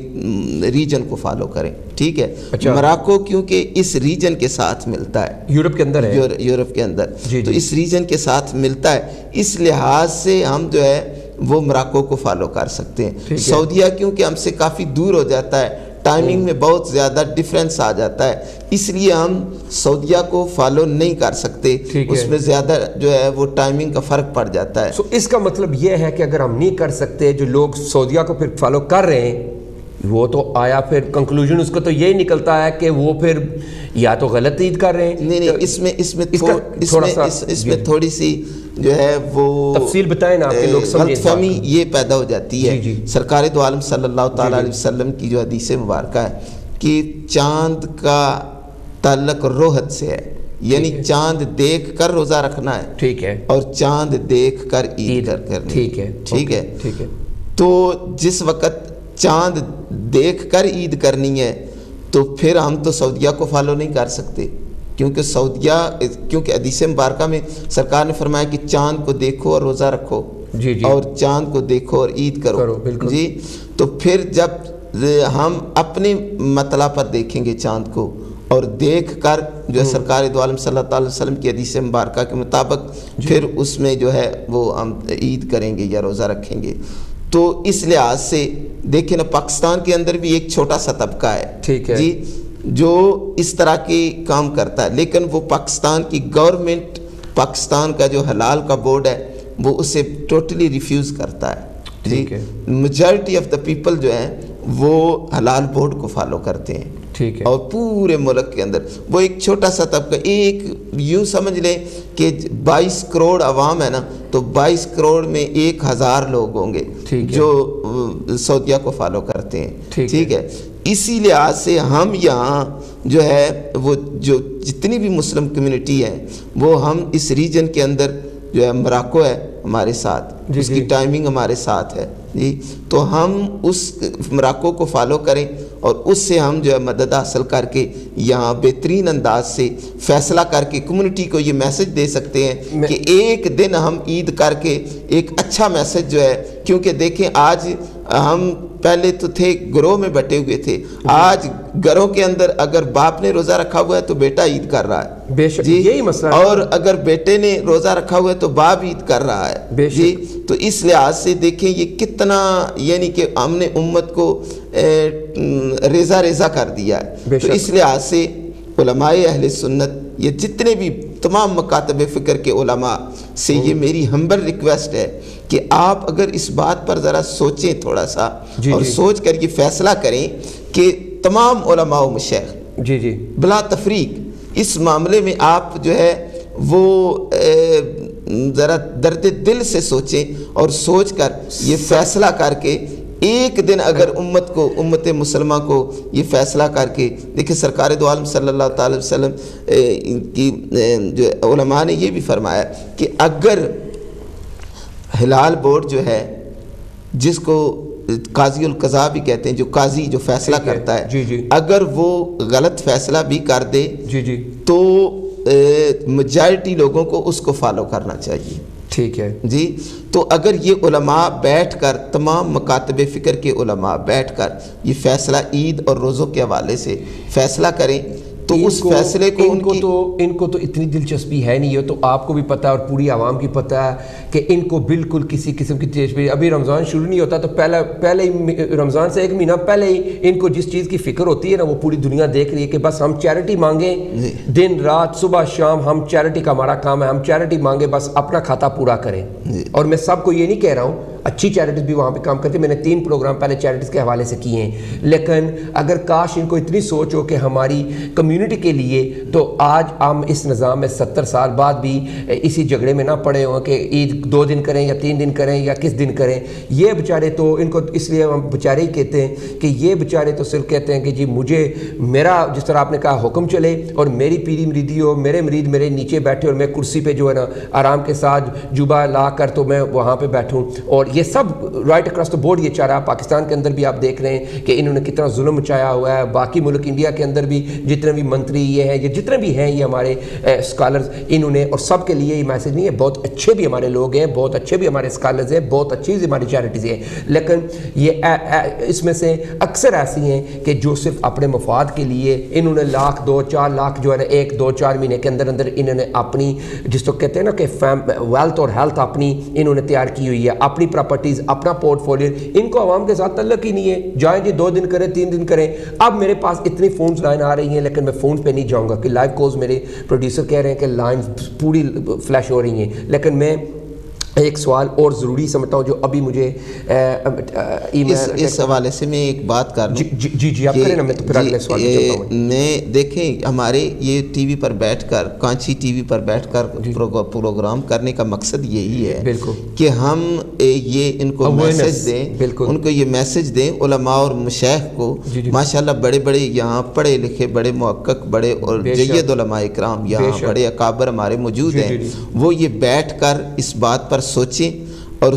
ریجن کو فالو کریں، ٹھیک ہے۔ موراکو کیونکہ اس ریجن کے ساتھ ملتا ہے، یورپ کے اندر ہے، یورپ کے اندر، تو اس ریجن کے ساتھ ملتا ہے، اس لحاظ سے ہم جو ہے وہ موراکو کو فالو کر سکتے ہیں۔ سعودیہ کیونکہ ہم سے کافی دور ہو جاتا ہے، ٹائمنگ میں بہت زیادہ ڈیفرنس آ جاتا ہے، اس لیے ہم سعودیہ کو فالو نہیں کر سکتے، اس میں زیادہ جو ہے وہ ٹائمنگ کا فرق پڑ جاتا ہے۔ اس کا مطلب یہ ہے کہ اگر ہم نہیں کر سکتے، جو لوگ سعودیہ کو پھر فالو کر رہے ہیں وہ تو آیا پھر کنکلوژن اس کو تو یہی نکلتا ہے کہ وہ پھر یا تو غلط عید کر رہے ہیں۔ نہیں، اس میں تھوڑی سی جو ہے وہ تفصیل بتائیں نا، آپ کے لوگ سمجھیں۔ غلط فہمی یہ پیدا ہو جاتی ہے۔ سرکار دو عالم صلی اللہ تعالیٰ علیہ وسلم کی جو حدیث مبارکہ ہے کہ چاند کا تعلق روحت سے ہے، یعنی چاند دیکھ کر روزہ رکھنا ہے، ٹھیک ہے، اور چاند دیکھ کر عید کرنی، ٹھیک ہے۔ تو جس وقت چاند دیکھ کر عید کرنی ہے تو پھر ہم تو سعودیہ کو فالو نہیں کر سکتے، کیونکہ حدیث مبارکہ میں سرکار نے فرمایا کہ چاند کو دیکھو اور روزہ رکھو، اور چاند کو دیکھو اور عید کرو، جی۔ تو پھر جب ہم اپنے مطلع پر دیکھیں گے چاند کو اور دیکھ کر جو ہے سرکار دو عالم صلی اللہ علیہ وسلم کی حدیث مبارکہ کے مطابق پھر اس میں جو ہے وہ ہم عید کریں گے یا روزہ رکھیں گے۔ تو اس لحاظ سے دیکھیں نا، پاکستان کے اندر بھی ایک چھوٹا سا طبقہ ہے، ٹھیک ہے جی، جو اس طرح کی کام کرتا ہے، لیکن وہ پاکستان کی گورنمنٹ، پاکستان کا جو حلال کا بورڈ ہے وہ اسے ٹوٹلی ریفیوز کرتا ہے، ٹھیک ہے۔ میجارٹی آف دا پیپل جو ہیں وہ حلال بورڈ کو فالو کرتے ہیں، ٹھیک ہے، اور پورے ملک کے اندر وہ ایک چھوٹا سا طبقہ، ایک یوں سمجھ لیں کہ 22 کروڑ عوام ہے نا، تو 22 کروڑ میں 1000 لوگ ہوں گے جو سعودیہ کو فالو کرتے ہیں، ٹھیک ہے۔ اسی لحاظ سے ہم یہاں جو ہے وہ جو جتنی بھی مسلم کمیونٹی ہے وہ ہم اس ریجن کے اندر جو ہے موراکو ہے ہمارے ساتھ، اس کی ٹائمنگ ہمارے ساتھ ہے جی، تو ہم اس موراکو کو فالو کریں اور اس سے ہم جو ہے مدد حاصل کر کے یہاں بہترین انداز سے فیصلہ کر کے کمیونٹی کو یہ میسج دے سکتے ہیں کہ ایک دن ہم عید کر کے ایک اچھا میسج جو ہے، کیونکہ دیکھیں آج ہم پہلے تو تھے گروہ میں بٹے ہوئے تھے، آج گھروں کے اندر اگر باپ نے روزہ رکھا ہوا ہے تو بیٹا عید کر رہا ہے، بے شک یہی مسئلہ ہے، اور اگر بیٹے نے روزہ رکھا ہوا ہے تو باپ عید کر رہا ہے جی۔ تو اس لحاظ سے دیکھیں یہ کتنا، یعنی کہ ہم نے امت کو ریزہ ریزہ کر دیا ہے۔ تو اس لحاظ سے علماء اہل سنت، یہ جتنے بھی تمام مکاتب فکر کے علماء سے یہ میری ہمبل ریکویسٹ ہے کہ آپ اگر اس بات پر ذرا سوچیں تھوڑا سا، اور سوچ کر یہ فیصلہ کریں کہ تمام علماء و مشائخ بلا تفریق اس معاملے میں آپ جو ہے وہ ذرا درد دل سے سوچیں، اور سوچ کر یہ فیصلہ کر کے ایک دن اگر امت مسلمہ کو یہ فیصلہ کر کے دیکھیں، سرکار دو عالم صلی اللہ تعالی وسلم کی جو علماء نے یہ بھی فرمایا کہ اگر ہلال بورڈ جو ہے، جس کو قاضی القضاء بھی کہتے ہیں، جو قاضی جو فیصلہ کرتا ہے، اگر وہ غلط فیصلہ بھی کر دے تو میجارٹی لوگوں کو اس کو فالو کرنا چاہیے، ٹھیک ہے جی۔ تو اگر یہ علماء بیٹھ کر، تمام مکاتب فکر کے علماء بیٹھ کر یہ فیصلہ عید اور روزوں کے حوالے سے فیصلہ کریں تو اس فیصلے کو ان کو تو اتنی دلچسپی ہے نہیں ہے، تو آپ کو بھی پتہ ہے اور پوری عوام کی پتہ ہے کہ ان کو بالکل کسی قسم کی دلچسپی، ابھی رمضان شروع نہیں ہوتا تو پہلے ہی رمضان سے ایک مہینہ پہلے ہی ان کو جس چیز کی فکر ہوتی ہے نا، وہ پوری دنیا دیکھ رہی ہے کہ بس ہم چیریٹی مانگیں، دن رات صبح شام ہم چیریٹی کا ہمارا کام ہے، ہم چیریٹی مانگیں، بس اپنا کھاتا پورا کریں۔ اور میں سب کو یہ نہیں کہہ رہا ہوں، اچھی چیریٹیز بھی وہاں پہ کام کرتی ہیں، میں نے 3 پروگرام پہلے چیریٹیز کے حوالے سے کیے ہیں، لیکن اگر کاش ان کو اتنی سوچ ہو کہ ہماری کمیونٹی کے لیے، تو آج ہم اس نظام میں 70 سال بعد بھی اسی جھگڑے میں نہ پڑے ہوں کہ عید 2 دن کریں یا 3 دن کریں یا کس دن کریں۔ یہ بیچارے تو ان کو اس لیے ہم بیچارے ہی کہتے ہیں کہ یہ بیچارے تو صرف کہتے ہیں کہ جی مجھے میرا جس طرح آپ نے کہا حکم چلے، اور میری پیری مریدی ہو، میرے مرید میرے نیچے بیٹھے، اور میں کرسی پہ جو ہے نا آرام کے ساتھ جوبہ لا کر تو میں وہاں پہ بیٹھوں۔ اور یہ سب رائٹ اکراس دا بورڈ یہ چاہ رہا ہے۔ پاکستان کے اندر بھی آپ دیکھ رہے ہیں کہ انہوں نے کتنا ظلم مچایا ہوا ہے، باقی ملک انڈیا کے اندر بھی جتنے بھی منتری یہ ہیں، یہ جتنے بھی ہیں، یہ ہمارے اسکالرز، انہوں نے، اور سب کے لیے یہ میسیج نہیں ہے، بہت اچھے بھی ہمارے لوگ ہیں، بہت اچھے بھی ہمارے اسکالرز ہیں، بہت اچھی ہماری چیریٹیز ہیں، لیکن یہ اس میں سے اکثر ایسی ہیں کہ جو صرف اپنے مفاد کے لیے انہوں نے 1 لاکھ 2-4 لاکھ جو ہے نا 1-2-4 مہینے کے اندر اندر انہوں نے اپنی، جس کو کہتے ہیں نا کہ ویلتھ اور ہیلتھ اپنی انہوں نے تیار کی ہوئی ہے، اپنی پراپرٹیز، اپنا پورٹ فولیو، ان کو عوام کے ساتھ تعلق ہی نہیں ہے۔ جائیں جی 2 دن کریں 3 دن کریں۔ اب میرے پاس اتنی فونز لائن آ رہی ہیں، لیکن میں فون پہ نہیں جاؤں گا کہ لائیو کالز میرے پروڈیوسر کہہ رہے ہیں کہ لائن پوری فلیش ہو رہی ہیں، لیکن میں ایک سوال اور ضروری سمجھتا ہوں جو ابھی مجھے ای میل اس حوالے سے میں ایک بات کر لوں۔ جی آپ کریں نا، میں تو پھر اگلے سوال میں چلتا ہوں۔ میں دیکھیں ہمارے یہ ٹی وی پر بیٹھ کر، کانچی ٹی وی پر بیٹھ کر پروگرام کرنے کا مقصد یہی ہے کہ ہم یہ ان کو میسج دیں، ان کو یہ میسج دیں علماء اور مشائخ کو۔ ماشاءاللہ بڑے بڑے یہاں پڑھے لکھے، بڑے محقق، بڑے اور جید علماء اکرام یہاں بڑے اکابر ہمارے موجود ہیں، وہ یہ بیٹھ کر اس بات پر سوچیں اور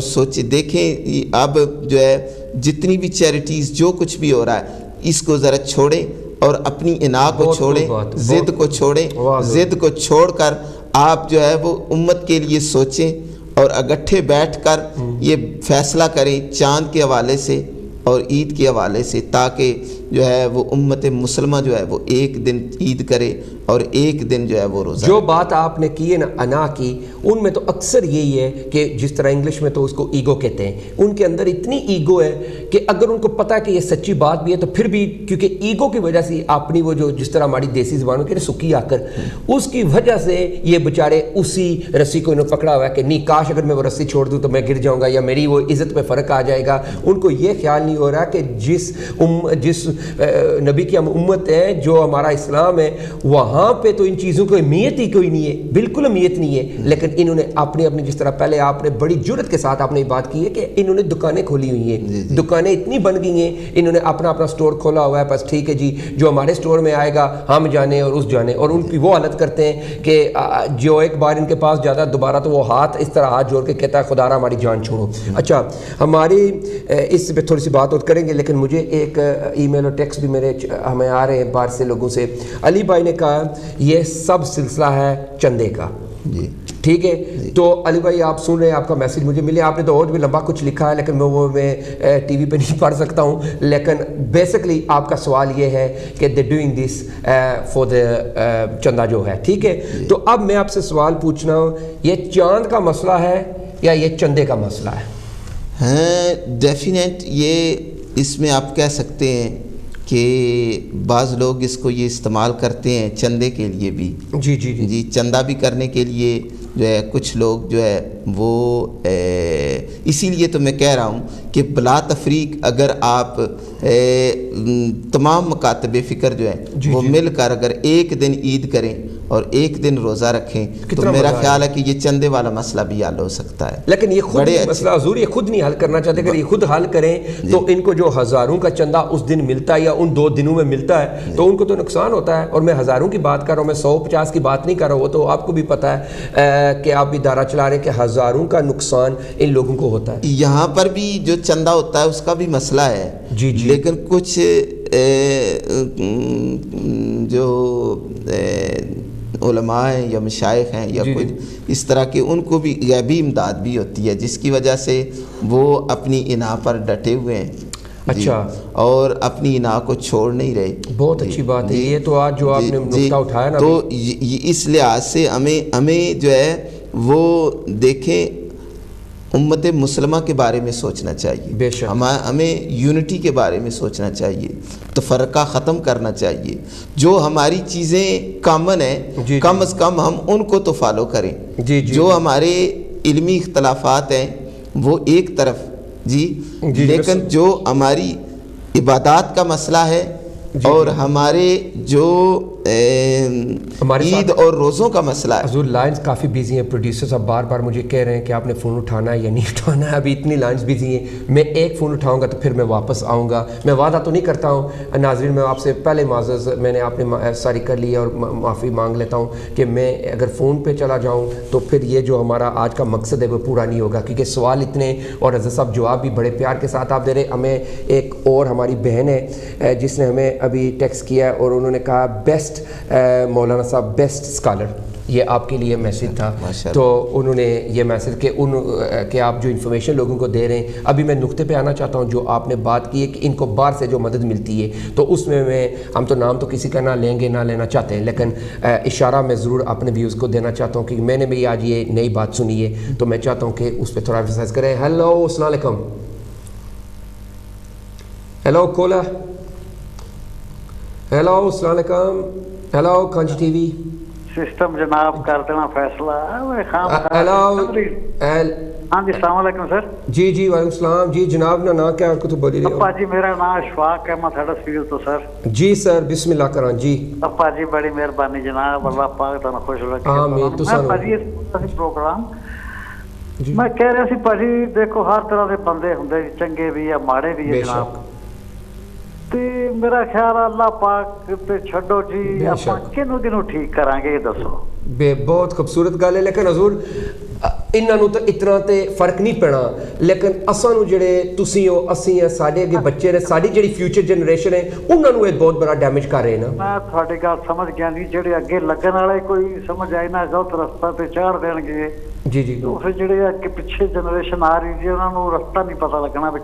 دیکھیں اب جو ہے جتنی بھی چیریٹیز جو کچھ بھی ہو رہا ہے اس کو ذرا چھوڑیں، اور اپنی اناء کو چھوڑیں، ضد کو چھوڑیں، ضد کو چھوڑ کر آپ جو ہے وہ امت کے لیے سوچیں، اور اکٹھے بیٹھ کر یہ فیصلہ کریں چاند کے حوالے سے اور عید کے حوالے سے، تاکہ جو ہے وہ امت مسلمہ جو ہے وہ ایک دن عید کرے اور ایک دن جو ہے وہ روزہ۔ جو بات آپ نے کی ہے نا انا کی، ان میں تو اکثر یہی ہے کہ جس طرح انگلش میں تو اس کو ایگو کہتے ہیں، ان کے اندر اتنی ایگو ہے کہ اگر ان کو پتہ ہے کہ یہ سچی بات بھی ہے تو پھر بھی کیونکہ ایگو کی وجہ سے اپنی وہ جو جس طرح ہماری دیسی زبانوں کے سکی آ کر، اس کی وجہ سے یہ بیچارے اسی رسی کو انہوں پکڑا ہوا ہے کہ نہیں کاش اگر میں وہ رسی چھوڑ دوں تو میں گر جاؤں گا یا میری وہ عزت پہ فرق آ جائے گا۔ ان کو یہ خیال نہیں ہو رہا کہ جس نبی کی ہم امت ہے، جو ہمارا اسلام ہے، وہاں پہ تو ان چیزوں کو اہمیت ہی کوئی نہیں ہے، بالکل اہمیت نہیں ہے، لیکن انہوں نے اپنی جس طرح پہلے آپ نے بڑی جرت کے ساتھ آپ نے بات کی ہے کہ انہوں نے دکانیں کھولی ہوئی ہیں، دکانیں اتنی بن گئی ہیں، انہوں نے اپنا سٹور کھولا ہوا ہے، بس ٹھیک ہے جی جو ہمارے سٹور میں آئے گا ہم جانے اور اس جانے، اور ان کی وہ حالت کرتے ہیں کہ جو ایک بار ان کے پاس جاتا دوبارہ تو وہ اس طرح ہاتھ جوڑ کے کہتا ہے خدا را ہماری جان چھوڑو۔ اچھا ہماری اس پہ تھوڑی سی بات اور کریں گے، لیکن مجھے ایک ای میل اور ٹیکسٹ بھی ہمیں آ رہے ہیں باہر سے لوگوں سے۔ علی بھائی نے کہا یہ سب سلسلہ ہے چندے کا۔ ٹھیک ہے. تو علی بھائی آپ سن رہے ہیں, آپ کا میسج مجھے ملے, آپ نے تو اور بھی لمبا کچھ لکھا ہے لیکن میں ٹی وی پہ نہیں پڑھ سکتا ہوں, لیکن بیسکلی آپ کا سوال یہ ہے کہ they doing this for the چندہ جو ہے, ٹھیک ہے. تو اب میں آپ سے سوال پوچھنا ہوں, یہ چاند کا مسئلہ ہے یا یہ چندے کا مسئلہ ہے؟ ہاں ڈیفینیٹ, یہ اس میں آپ کہہ سکتے ہیں کہ بعض لوگ اس کو یہ استعمال کرتے ہیں چندے کے لیے بھی. جی جی جی چندہ بھی کرنے کے لیے جو ہے کچھ لوگ جو ہے وہ اسی لیے تو میں کہہ رہا ہوں کہ بلا تفریق اگر آپ تمام مکاتب فکر جو ہیں وہ مل کر اگر ایک دن عید کریں اور ایک دن روزہ رکھیں تو میرا خیال ہے کہ یہ چندے والا مسئلہ بھی حل ہو سکتا ہے. لیکن یہ خود مسئلہ حضور یہ خود نہیں حل کرنا چاہتے, اگر یہ خود حل کریں تو ان کو جو ہزاروں کا چندہ اس دن ملتا ہے یا ان 2 دنوں میں ملتا ہے تو ان کو تو نقصان ہوتا ہے. اور میں ہزاروں کی بات کر رہا ہوں, میں 150 کی بات نہیں کر رہا ہوں, وہ تو آپ کو بھی پتہ ہے کہ آپ بھی ادارہ چلا رہے ہیں کہ ہزاروں کا نقصان ان لوگوں کو ہوتا ہے. یہاں پر بھی جو چندہ ہوتا ہے اس کا بھی مسئلہ ہے. جی جی. لیکن کچھ جو علماء ہیں یا مشائخ ہیں یا کچھ اس طرح کے, ان کو بھی غیبی امداد بھی ہوتی ہے جس کی وجہ سے وہ اپنی انا پر ڈٹے ہوئے ہیں. اچھا. اور اپنی انا کو چھوڑ نہیں رہے. بہت اچھی بات ہے یہ تو آج جو آپ نے نقطہ اٹھایا نا, تو اس لحاظ سے ہمیں جو ہے وہ دیکھیں امت مسلمہ کے بارے میں سوچنا چاہیے. بے شک. ہمیں یونٹی کے بارے میں سوچنا چاہیے, تفرقہ ختم کرنا چاہیے. جو ہماری چیزیں کامن ہیں کم از کم ہم ان کو تو فالو کریں. جو ہمارے علمی اختلافات ہیں وہ ایک طرف لیکن جو ہماری عبادات کا مسئلہ ہے اور ہمارے جو عید اور روزوں کا مسئلہ ہے. حضور لائنز کافی بیزی ہیں, پروڈیوسر صاحب بار بار مجھے کہہ رہے ہیں کہ آپ نے فون اٹھانا ہے یا نہیں اٹھانا ہے, ابھی اتنی لائنز بیزی ہیں. میں ایک فون اٹھاؤں گا تو پھر میں واپس آؤں گا. میں وعدہ تو نہیں کرتا ہوں ناظرین, میں آپ سے پہلے معذرت, میں نے آپ نے ساری کر لی اور معافی مانگ لیتا ہوں کہ میں اگر فون پہ چلا جاؤں تو پھر یہ جو ہمارا آج کا مقصد ہے وہ پورا نہیں ہوگا, کیونکہ سوال اتنے اور حضرت صاحب جواب بھی بڑے پیار کے ساتھ آپ دے رہے. ہمیں ایک اور ہماری بہن ہے جس نے ہمیں ابھی ٹیکسٹ کیا اور انہوں نے کہا بیسٹ مولانا صاحب بیسٹ اسکالر, یہ آپ کے لیے میسیج تھا. تو انہوں نے یہ میسیج کہ آپ جو انفارمیشن لوگوں کو دے رہے ہیں, ابھی میں نقطے پہ آنا چاہتا ہوں جو آپ نے بات کی ہے کہ ان کو باہر سے جو مدد ملتی ہے, تو اس میں ہم تو نام تو کسی کا نہ لیں گے نہ لینا چاہتے ہیں, لیکن اشارہ میں ضرور اپنے ویوز کو دینا چاہتا ہوں کہ میں نے بھی آج یہ نئی بات سنی ہے تو میں چاہتا ہوں کہ اس پہ تھوڑا ایمفسائز کریں. ہیلو السلام علیکم. ہیلو کولا. ہیلو السلام علیکم. Hello Kanchi T V system جناب کر دینا فیصلہ. ہیلو. ہاں جی السلام علیکم سر. جی جی وعلیکم السلام. جی جناب نا کیا کو تو بولی رہے ابا جی میرا نام اشفاق ہے, میں تھوڑا سیل تو سر. جی سر بسم اللہ کران. جی ابا جی بڑی مہربانی جناب, اللہ پاک تمہیں خوش رکھے. آمین. تو سر پروگرام میں کہہ رہا سی پاجی دیکھو ہر طرح دے بندے ہوندے, چنگے بھی یا ماڑے بھی ہے جناب, تے میرا خیال اللہ پاک تے چھڈو جی اپاں کنوں ٹھیک کران گے یہ دسو. بہت خوبصورت گل ہے, لیکن حضور انہاں نوں تو اتنا تے فرق نہیں پینا, لیکن اساں نوں جڑے تسی ہو اسی ہیں ساڈے اگے بچے نے ساڈی جڑی فیوچر جنریشن ہے انہاں نوں یہ بہت بڑا ڈیمیج کر رہے ہیں نا. میں تھوڑی گل سمجھ گیا نہیں, جڑے اگے لگن والے کوئی سمجھ آئی نہ غلط رستہ تے چاڑ دین گے. جی جی. تو پھر جڑے اگے پیچھے جنریشن آ رہی جی انہاں نوں رستہ نہیں پتہ لگنا بھی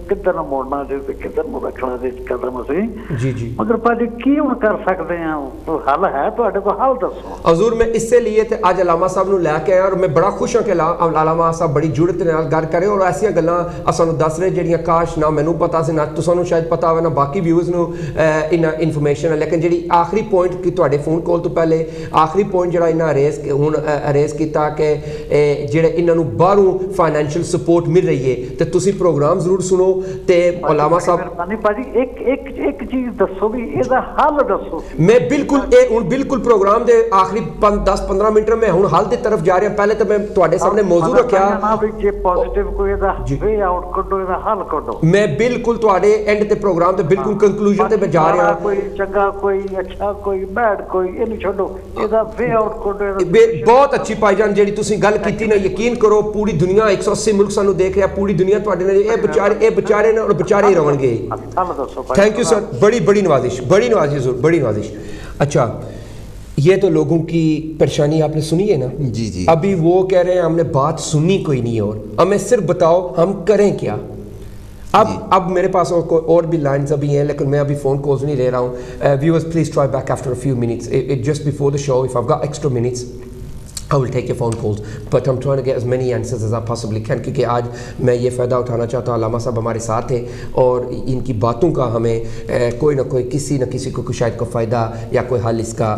کدھر نوں موڑنا جے تے کدھر نوں رکھنا جے قدم اسی. جی جی. مگر پاجی کی ہن کر سکدے ہیں, تو حل ہے تواڈے کول, حل دسو. حضور میں اس سے لیے تے اج علامہ صاحب نوں لے کے آیا اور میں بڑا خوش ہوں کہ علامہ صاحب بڑی جرت نال گل کرے اور ایسیاں گلاں اساں نوں دس رہے جڑیاں کاش نہ مینوں پتہ سی نہ تساں نوں شاید پتہ ہوے نہ باقی ویوز نوں انہاں انفارمیشن ہے. لیکن جڑی آخری پوائنٹ کہ تواڈے فون کال تو پہلے آخری پوائنٹ جڑا انہاں ریز کیتا کہ جڑے انہاں نوں باہروں فائنینشیل سپورٹ مل رہی ہے تے تسی پروگرام ضرور سنو تے علامہ صاحب پاجی ایک چیز دسو بھی اے دا حل دسو. میں بالکل پروگرام دے آخری 10-15 منٹ میں ہن حل دی طرف جا رہا ہوں. پہلے تے میں تواڈے سامنے موضوع رکھیا جے پازیٹیو کوئی دا وے آؤٹ کڈو, دا حل کڈو. میں بالکل تواڈے اینڈ تے پروگرام تے بالکل کنکلوژن تے میں جا رہا ہوں. کوئی چنگا کوئی اچھا کوئی بیڈ کوئی اینو چھڈو, اے دا وے آؤٹ کڈو. بہت اچھی پائی جان جیڑی تسی گل کیتی نا, یقین کرو پوری دنیا 180 ملک سانو دیکھ رہا, پوری دنیا تواڈے نے اے بیچارے نے اور بیچارے ہی رہن گے. تھینک یو سر, بڑی نوازش حضور, بڑی نوازش. اچھا یہ تو لوگوں کی پریشانی آپ نے سنی ہے نا. جی ابھی وہ کہہ رہے ہیں ہم نے بات سنی کوئی نہیں, اور ہمیں صرف بتاؤ ہم کریں کیا. اب میرے پاس اور بھی لائنز ابھی ہیں, لیکن میں ابھی فون کالز نہیں لے رہا ہوں. Viewers please try back after a few minutes, just before the show. If I've got extra minutes I will take your phone calls, but I'm trying to get as many answers as I possibly can, کیونکہ آج میں یہ فائدہ اٹھانا چاہتا ہوں. علامہ صاحب ہمارے ساتھ ہیں اور ان کی باتوں کا ہمیں کوئی نہ کوئی کسی نہ کسی کو شاید کو فائدہ یا کوئی حل اس کا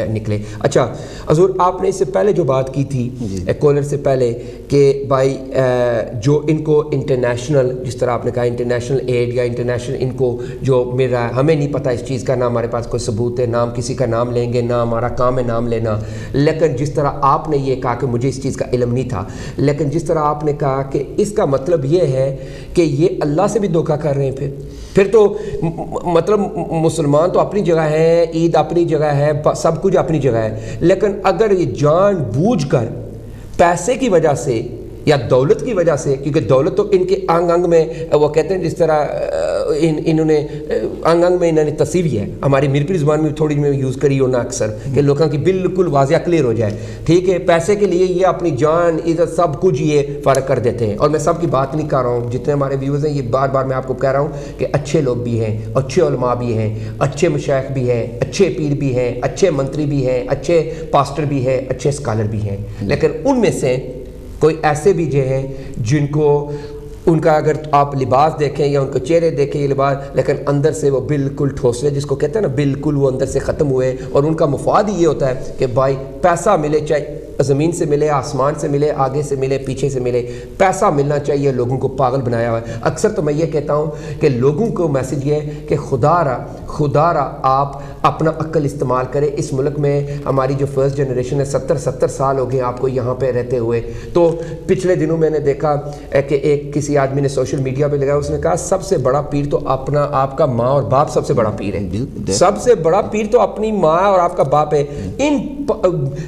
نکلے. اچھا حضور, آپ نے اس سے پہلے جو بات کی تھی کالر سے پہلے کہ بھائی جو ان کو انٹرنیشنل, جس طرح آپ نے کہا انٹرنیشنل ایڈ یا انٹرنیشنل ان کو جو مل رہا ہے, ہمیں نہیں پتہ اس چیز کا, نہ ہمارے پاس کوئی ثبوت ہے, نہ ہم کسی کا نام لیں گے, نہ ہمارا کام ہے نام لینا. لیکن جس طرح آپ نے یہ کہا کہ مجھے اس چیز کا علم نہیں تھا, لیکن جس طرح آپ نے کہا کہ اس کا مطلب یہ ہے کہ یہ اللہ سے بھی دھوکہ کر رہے ہیں. پھر تو مطلب مسلمان تو اپنی جگہ ہیں, عید اپنی جگہ ہے, سب کچھ اپنی جگہ ہے, لیکن اگر یہ جان بوجھ کر پیسے کی وجہ سے یا دولت کی وجہ سے, کیونکہ دولت تو ان کے انگ انگ میں, وہ کہتے ہیں جس طرح انہوں نے انگ انگ میں انہوں نے تصویر ہے, ہماری میرپوری زبان میں تھوڑی میں یوز کری ہونا اکثر کہ لوگوں کی بالکل واضح کلیئر ہو جائے, ٹھیک ہے, پیسے کے لیے یہ اپنی جان عزت سب کچھ یہ فرق کر دیتے ہیں. اور میں سب کی بات نہیں کر رہا ہوں, جتنے ہمارے ویورز ہیں یہ بار بار میں آپ کو کہہ رہا ہوں کہ اچھے لوگ بھی ہیں, اچھے علماء بھی ہیں, اچھے مشائخ بھی ہیں, اچھے پیر بھی ہیں, اچھے منتری بھی ہیں, اچھے پاسٹر بھی ہیں, اچھے اسکالر بھی ہیں, لیکن ان میں سے کوئی ایسے بھی جو ہیں جن کو ان کا اگر آپ لباس دیکھیں یا ان کے چہرے دیکھیں یہ لباس, لیکن اندر سے وہ بالکل ٹھوسے, جس کو کہتے ہیں نا بالکل وہ اندر سے ختم ہوئے, اور ان کا مفاد یہ ہوتا ہے کہ بھائی پیسہ ملے, چاہے زمین سے ملے, آسمان سے ملے, آگے سے ملے, پیچھے سے ملے, پیسہ ملنا چاہیے. لوگوں کو پاگل بنایا ہوا ہے. اکثر تو میں یہ کہتا ہوں کہ لوگوں کو میسج یہ ہے کہ خدا را آپ اپنا عقل استعمال کریں. اس ملک میں ہماری جو فرسٹ جنریشن ہے 70 سال ہو گئے آپ کو یہاں پہ رہتے ہوئے. تو پچھلے دنوں میں نے دیکھا کہ ایک کسی آدمی نے سوشل میڈیا پہ لگا, اس نے کہا سب سے بڑا پیر تو اپنا آپ کا ماں اور باپ سب سے بڑا پیر ہے. سب سے بڑا پیر تو اپنی ماں اور آپ کا باپ ہے. ان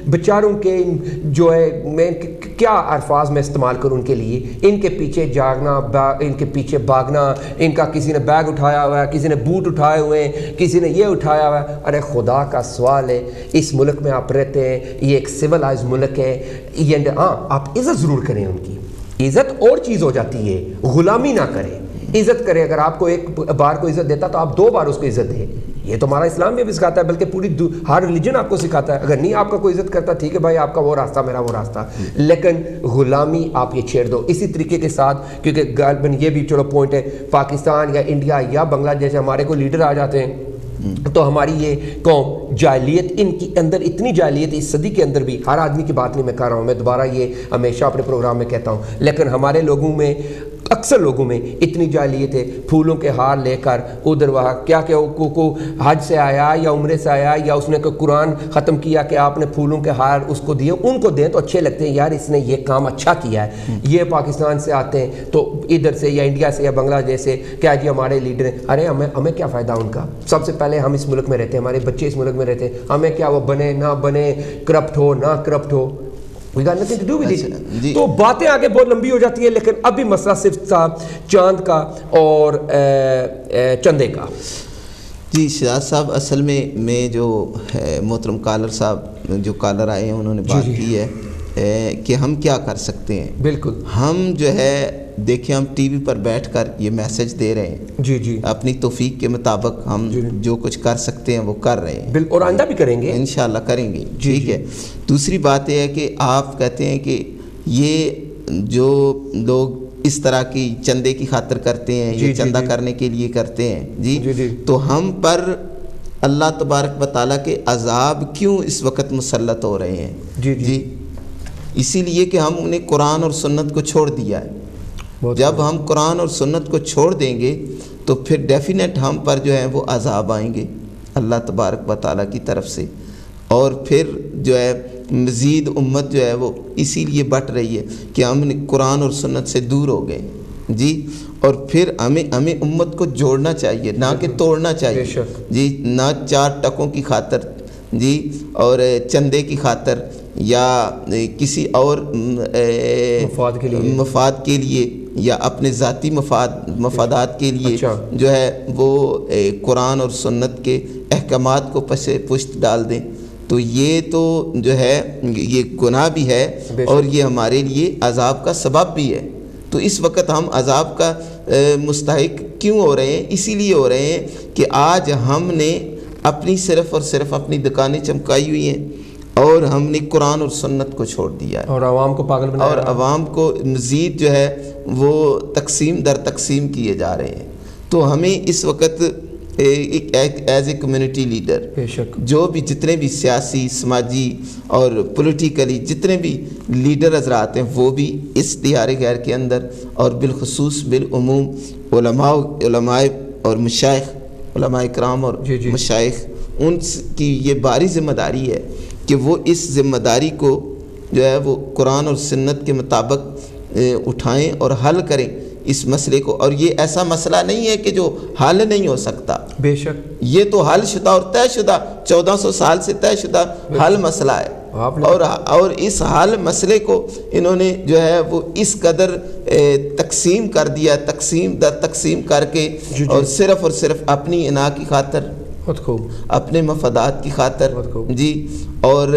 بیچاروں کے جو ہے میں کیا الفاظ میں استعمال کروں ان کے لیے, ان کے پیچھے جاگنا, ان کے پیچھے بھاگنا, ان کا کسی نے بیگ اٹھایا ہوا ہے, کسی نے بوٹ اٹھائے ہوئے ہیں, کسی نے یہ اٹھایا ہوا ہے. ارے خدا کا سوال ہے, اس ملک میں آپ رہتے ہیں, یہ ایک سویلائز ملک ہے, یہ ہاں آپ عزت ضرور کریں, ان کی عزت اور چیز ہو جاتی ہے, غلامی نہ کریں, عزت کریں. اگر آپ کو ایک بار کو عزت دیتا تو آپ 2 بار اس کو عزت دیں. یہ تو ہمارا اسلام بھی سکھاتا ہے, بلکہ پوری ہر ریلیجن آپ کو سکھاتا ہے. اگر نہیں آپ کا کوئی عزت کرتا ٹھیک ہے بھائی, آپ کا وہ راستہ میرا وہ راستہ, لیکن غلامی آپ یہ چھیڑ دو. اسی طریقے کے ساتھ, کیونکہ غالباً یہ بھی چلو پوائنٹ ہے, پاکستان یا انڈیا یا بنگلہ دیش ہمارے کو لیڈر آ جاتے ہیں تو ہماری یہ قوم جاہلیت, ان کی اندر اتنی جاہلیت اس صدی کے اندر بھی, ہر آدمی کی بات نہیں میں کر رہا ہوں, میں دوبارہ یہ ہمیشہ اپنے پروگرام میں کہتا ہوں, لیکن ہمارے لوگوں میں, اکثر لوگوں میں اتنی جاہلیت ہے. پھولوں کے ہار لے کر ادھر وہاں کیا کہ کو حج سے آیا یا عمرے سے آیا یا اس نے کوئی قرآن ختم کیا کہ آپ نے پھولوں کے ہار اس کو دیے, ان کو دیں تو اچھے لگتے ہیں, یار اس نے یہ کام اچھا کیا ہے. یہ پاکستان سے آتے ہیں تو ادھر سے یا انڈیا سے یا بنگلہ دیش سے, کیا جی ہمارے لیڈر ہیں, ارے ہمیں کیا فائدہ ان کا. سب سے پہلے ہم اس ملک میں رہتے ہیں, ہمارے بچے اس ملک میں رہتے ہیں, ہمیں کیا وہ بنے نہ بنے, کرپٹ ہو نہ corrupt who, we got nothing to do with it. تو باتیں آگے بہت لمبی ہو جاتی ہے, لیکن ابھی مسئلہ صرف تھا چاند کا اور چندے کا. جی شہزاد صاحب, اصل میں جو محترم کالر صاحب جو کالر آئے ہیں انہوں نے بات کی ہے کہ ہم کیا کر سکتے ہیں. بالکل, ہم جو ہے دیکھیں, ہم ٹی وی پر بیٹھ کر یہ میسج دے رہے ہیں, جی اپنی توفیق کے مطابق ہم جو کچھ کر سکتے ہیں وہ کر رہے ہیں, اور آئندہ بھی کریں گے انشاءاللہ کریں گے. ٹھیک ہے. دوسری بات یہ ہے کہ آپ کہتے ہیں کہ یہ جو لوگ اس طرح کی چندے کی خاطر کرتے ہیں, یہ چندہ کرنے کے لیے کرتے ہیں, جی تو ہم پر اللہ تبارک و تعالیٰ کے عذاب کیوں اس وقت مسلط ہو رہے ہیں؟ جی اسی لیے کہ ہم انہیں قرآن اور سنت کو چھوڑ دیا ہے. جب ہم قرآن اور سنت کو چھوڑ دیں گے تو پھر ڈیفینیٹ ہم پر جو ہے وہ عذاب آئیں گے اللہ تبارک و تعالیٰ کی طرف سے, اور پھر جو ہے مزید امت جو ہے وہ اسی لیے بٹ رہی ہے کہ ہم قرآن اور سنت سے دور ہو گئے. جی اور پھر ہمیں امت کو جوڑنا چاہیے, نہ کہ توڑنا چاہیے. جی نہ 4 ٹکوں کی خاطر, جی اور چندے کی خاطر یا کسی اور مفاد کے لیے یا اپنے ذاتی مفادات کے لیے جو ہے وہ قرآن اور سنت کے احکامات کو پشت ڈال دیں. تو یہ تو جو ہے یہ گناہ بھی ہے اور یہ ہمارے لیے عذاب کا سبب بھی ہے. تو اس وقت ہم عذاب کا مستحق کیوں ہو رہے ہیں؟ اسی لیے ہو رہے ہیں کہ آج ہم نے اپنی صرف اور صرف اپنی دکانیں چمکائی ہوئی ہیں اور ہم نے قرآن اور سنت کو چھوڑ دیا ہے اور عوام کو پاگل بنا اور عوام کو مزید جو ہے وہ تقسیم در تقسیم کیے جا رہے ہیں. تو ہمیں اس وقت ایز اے کمیونٹی لیڈر بے شک جو بھی جتنے بھی سیاسی سماجی اور پولیٹیکلی جتنے بھی لیڈر حضرات ہیں وہ بھی اس دیار غیر کے اندر اور بالخصوص بالعموم علماء اور مشائخ علماء کرام اور مشائخ ان کی یہ باری ذمہ داری ہے کہ وہ اس ذمہ داری کو جو ہے وہ قرآن اور سنت کے مطابق اٹھائیں اور حل کریں اس مسئلے کو. اور یہ ایسا مسئلہ نہیں ہے کہ جو حل نہیں ہو سکتا. بے شک یہ تو حل شدہ اور طے شدہ 1400 سال سے طے شدہ حل مسئلہ ہے. اور اس حل مسئلے کو انہوں نے جو ہے وہ اس قدر تقسیم کر دیا، تقسیم در تقسیم کر کے اور صرف اپنی انا کی خاطر، اپنے مفادات کی خاطر جی اور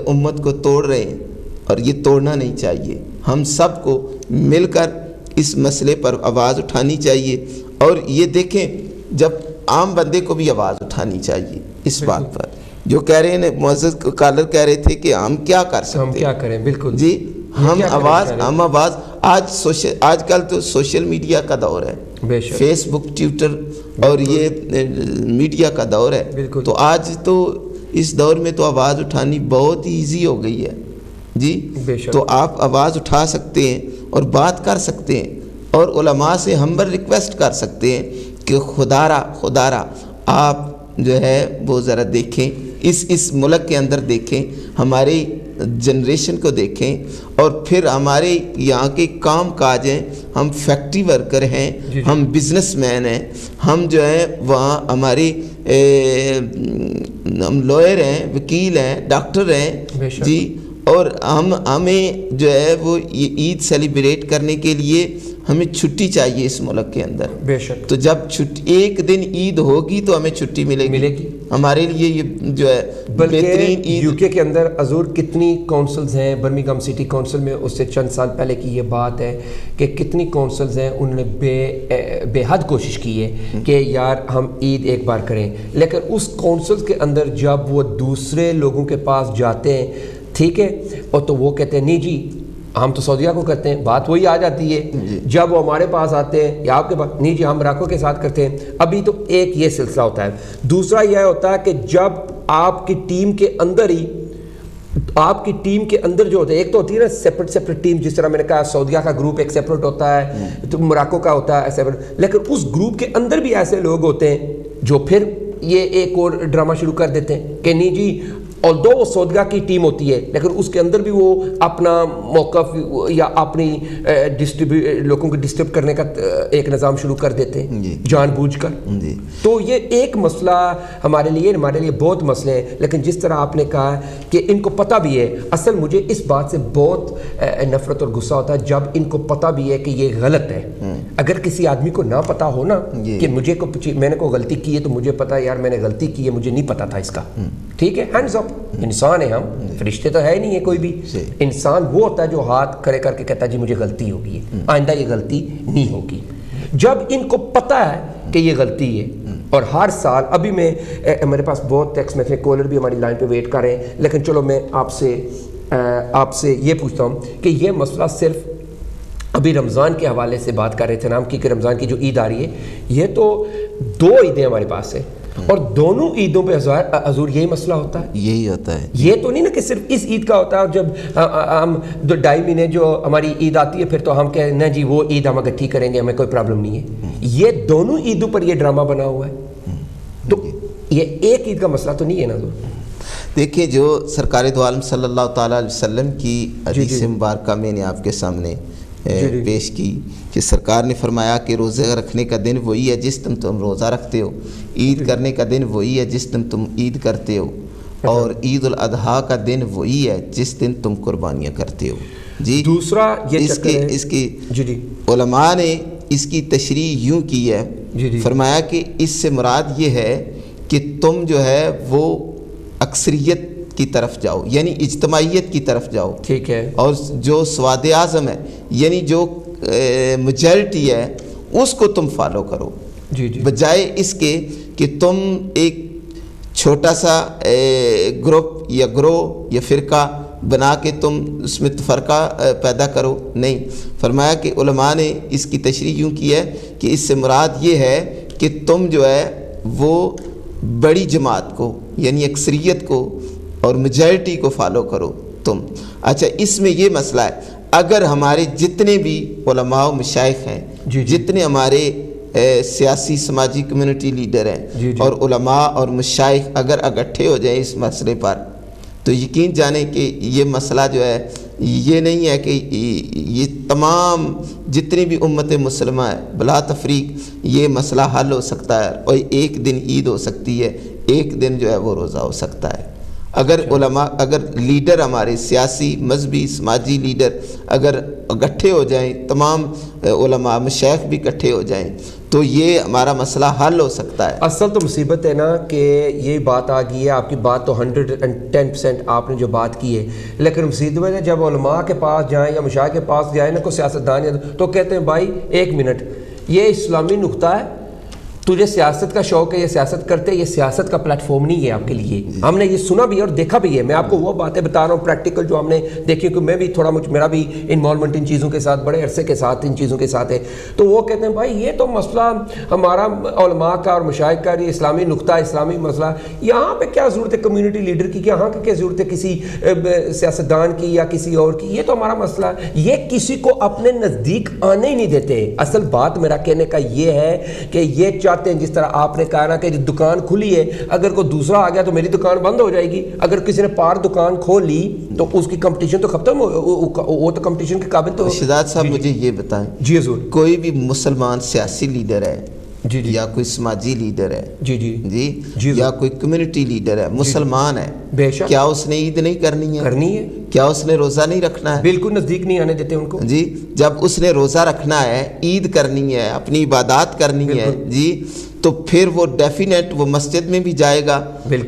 امت کو توڑ رہے ہیں. اور یہ توڑنا نہیں چاہیے. ہم سب کو مل کر اس مسئلے پر آواز اٹھانی چاہیے. اور یہ دیکھیں جب عام بندے کو بھی آواز اٹھانی چاہیے اس بات پر. جو کہہ رہے ہیں معزز کالر کہہ رہے تھے کہ ہم کیا کر سکتے ہیں، ہم کیا کریں. بالکل جی ہم آواز آج کل تو سوشل میڈیا کا دور ہے، فیس بک ٹویٹر اور یہ میڈیا کا دور ہے. تو آج تو اس دور میں تو آواز اٹھانی بہت ہی ایزی ہو گئی ہے جی. تو آپ آواز اٹھا سکتے ہیں اور بات کر سکتے ہیں اور علماء سے ہمبل ریکویسٹ کر سکتے ہیں کہ خدا را آپ جو ہے وہ ذرا دیکھیں اس ملک کے اندر، دیکھیں ہماری جنریشن کو دیکھیں اور پھر ہمارے یہاں کے کام کاج ہیں. ہم فیکٹری ورکر ہیں، ہم بزنس مین ہیں، ہم جو ہیں وہاں ہمارے ہم لوئر ہیں، وکیل ہیں، ڈاکٹر ہیں جی. اور ہمیں جو ہے وہ یہ عید سیلیبریٹ کرنے کے لیے ہمیں چھٹی چاہیے اس ملک کے اندر. بے شک. تو جب ایک دن عید ہوگی تو ہمیں چھٹی ملے گی. ہمارے لیے یہ جو ہے بہترین عید. یو کے کے اندر حضور کتنی کونسلز ہیں، برمنگھم سٹی کونسل میں اس سے چند سال پہلے کی یہ بات ہے کہ کتنی کونسلز ہیں، انہوں نے بے حد کوشش کی ہے کہ یار ہم عید ایک بار کریں. لیکن اس کونسلز کے اندر جب وہ دوسرے لوگوں کے پاس جاتے ہیں، ٹھیک ہے، اور تو وہ کہتے ہیں نہیں جی ہم تو سعودیہ کو کرتے ہیں. بات وہی آ جاتی ہے جب وہ ہمارے پاس آتے ہیں یا آپ کے پاس، نہیں جی ہم مراکو کے ساتھ کرتے ہیں. ابھی تو ایک یہ سلسلہ ہوتا ہے. دوسرا یہ ہوتا ہے کہ جب آپ کی ٹیم کے اندر ہی جو ہوتا ہے، ایک تو ہوتی ہے نا سیپریٹ ٹیم، جس طرح میں نے کہا سعودیہ کا گروپ ایک سیپریٹ ہوتا ہے، تو مراکو کا ہوتا ہے سیپریٹ. لیکن اس گروپ کے اندر بھی ایسے لوگ ہوتے ہیں جو پھر یہ ایک اور ڈرامہ شروع کر دیتے ہیں کہ نہیں جی although وہ سعودیہ کی ٹیم ہوتی ہے لیکن اس کے اندر بھی وہ اپنا موقف یا اپنی لوگوں کو ڈسٹرب کرنے کا ایک نظام شروع کر دیتے ہیں جان بوجھ کر. تو یہ ایک مسئلہ ہمارے لیے بہت مسئلے ہیں. لیکن جس طرح آپ نے کہا کہ ان کو پتہ بھی ہے، اصل مجھے اس بات سے بہت نفرت اور غصہ ہوتا ہے جب ان کو پتہ بھی ہے کہ یہ غلط ہے. اگر کسی آدمی کو نہ پتہ ہو نا کہ میں نے کوئی غلطی کی ہے تو مجھے پتہ ہے یار میں نے غلطی کی ہے، مجھے نہیں پتہ تھا اس کا، ٹھیک ہے، ہینڈز اپ. انسان ہے ہم، فرشتے تو ہے نہیں ہے کوئی بھی. انسان وہ ہوتا ہے جو ہاتھ کھڑے کر کے کہتا ہے جی مجھے غلطی ہوگی ہے، آئندہ یہ غلطی نہیں ہوگی. جب ان کو پتہ ہے کہ یہ غلطی ہے، اور ہر سال ابھی میرے پاس بہت ٹیکسٹ میسج، کالر بھی ہماری لائن پہ ویٹ کر رہے ہیں، لیکن چلو میں آپ سے یہ پوچھتا ہوں کہ یہ مسئلہ صرف ابھی رمضان کے حوالے سے بات کر رہے تھے نا، کہ رمضان کی جو عید آ رہی ہے، یہ تو 2 عیدیں ہمارے پاس ہیں اور دونوں عیدوں پہ حضور یہی مسئلہ ہوتا ہے. یہی ہوتا ہے. یہ تو نہیں نا کہ صرف اس عید کا ہوتا ہے، اور جب ہم 2.5 مہینے جو ہماری عید آتی ہے پھر تو ہم کہیں نہیں جی وہ عید ہم اکٹھی کریں گے، ہمیں کوئی پرابلم نہیں ہے. یہ دونوں عیدوں پر یہ ڈرامہ بنا ہوا ہے. تو یہ ایک عید کا مسئلہ تو نہیں ہے نا حضور. دیکھیں جو سرکار دو عالم صلی اللہ تعالیٰ علیہ وسلم کی حدیث مبارکہ میں نے آپ کے سامنے پیش کی کہ سرکار نے فرمایا کہ روزہ رکھنے کا دن وہی ہے جس دن تم روزہ رکھتے ہو، عید کرنے کا دن وہی ہے جس دن تم عید کرتے ہو، اور عید الاضحیٰ کا دن وہی ہے جس دن تم قربانیاں کرتے ہو. جی دوسرا اس کی علماء نے اس کی تشریح یوں کی ہے، فرمایا کہ اس سے مراد یہ ہے کہ تم جو ہے وہ اکثریت کی طرف جاؤ، یعنی اجتماعیت کی طرف جاؤ، ٹھیک ہے، اور جو سواد اعظم ہے یعنی جو میجارٹی ہے اس کو تم فالو کرو، جی جی، بجائے اس کے کہ تم ایک چھوٹا سا گروپ یا گروہ یا فرقہ بنا کے تم اس میں تفرقہ پیدا کرو۔ نہیں، فرمایا کہ علماء نے اس کی تشریح یوں کی ہے کہ اس سے مراد یہ ہے کہ تم جو ہے وہ بڑی جماعت کو یعنی اکثریت کو اور میجارٹی کو فالو کرو تم۔ اچھا، اس میں یہ مسئلہ ہے، اگر ہمارے جتنے بھی علماء و مشائخ ہیں، جتنے ہمارے سیاسی سماجی کمیونٹی لیڈر ہیں اور علماء اور مشائخ اگر اکٹھے ہو جائیں اس مسئلے پر، تو یقین جانیں کہ یہ مسئلہ جو ہے یہ نہیں ہے کہ یہ تمام جتنی بھی امت مسلمہ ہے بلا تفریق یہ مسئلہ حل ہو سکتا ہے، اور ایک دن عید ہو سکتی ہے، ایک دن جو ہے وہ روزہ ہو سکتا ہے۔ اگر علماء، اگر لیڈر ہمارے سیاسی مذہبی سماجی لیڈر اگر اکٹھے ہو جائیں، تمام علماء مشائخ بھی اکٹھے ہو جائیں، تو یہ ہمارا مسئلہ حل ہو سکتا ہے۔ اصل تو مصیبت ہے نا کہ یہ بات آ گئی ہے، آپ کی بات تو 110% آپ نے جو بات کی ہے، لیکن مصیبت ہے جب علماء کے پاس جائیں یا مشائخ کے پاس جائیں نا کوئی سیاستدان تو کہتے ہیں بھائی ایک منٹ، یہ اسلامی نقطہ ہے، تجھے سیاست کا شوق ہے، یہ سیاست کرتے، یہ سیاست کا پلیٹ فارم نہیں ہے آپ کے لیے۔ ہم نے یہ سنا بھی ہے اور دیکھا بھی ہے، میں آپ کو وہ باتیں بتا رہا ہوں پریکٹیکل جو ہم نے دیکھی، کہ میں بھی تھوڑا میرا بھی انوالومنٹ ان چیزوں کے ساتھ بڑے عرصے کے ساتھ ان چیزوں کے ساتھ ہے، تو وہ کہتے ہیں بھائی یہ تو مسئلہ ہمارا علماء کا اور مشائخ کا، یہ اسلامی نقطہ، اسلامی مسئلہ، یہاں پہ کیا ضرورت ہے کمیونٹی لیڈر کی، یہاں کی کیا ضرورت ہے کسی سیاستدان کی یا کسی اور کی، یہ تو ہمارا مسئلہ ہے۔ یہ کسی کو اپنے نزدیک آنے ہی نہیں دیتے۔ اصل بات میرا کہنے کا یہ ہے کہ یہ چاہتے ہیں، جس طرح آپ نے کہا نا کہ دکان کھلی ہے، اگر کوئی دوسرا آ گیا تو میری دکان بند ہو جائے گی، اگر کسی نے پار دکان کھول لی تو اس کی کمپٹیشن تو ختم، وہ تو کمپٹیشن کے قابل تو۔ شہزاد صاحب مجھے یہ بتائیں، جی حضور، کوئی بھی مسلمان سیاسی لیڈر ہے جی جی، یا کوئی سماجی لیڈر ہے جی جی جی یا کوئی کمیونٹی لیڈر ہے، مسلمان ہے، بے شک، کیا اس نے عید نہیں کرنی ہے؟ کرنی ہے، کیا اس نے روزہ نہیں رکھنا ہے؟ بالکل نزدیک نہیں آنے دیتے ان کو جی، جب اس نے روزہ رکھنا ہے، عید کرنی ہے، اپنی عبادات کرنی ہے جی، تو پھر وہ ڈیفینیٹ وہ مسجد میں بھی جائے گا،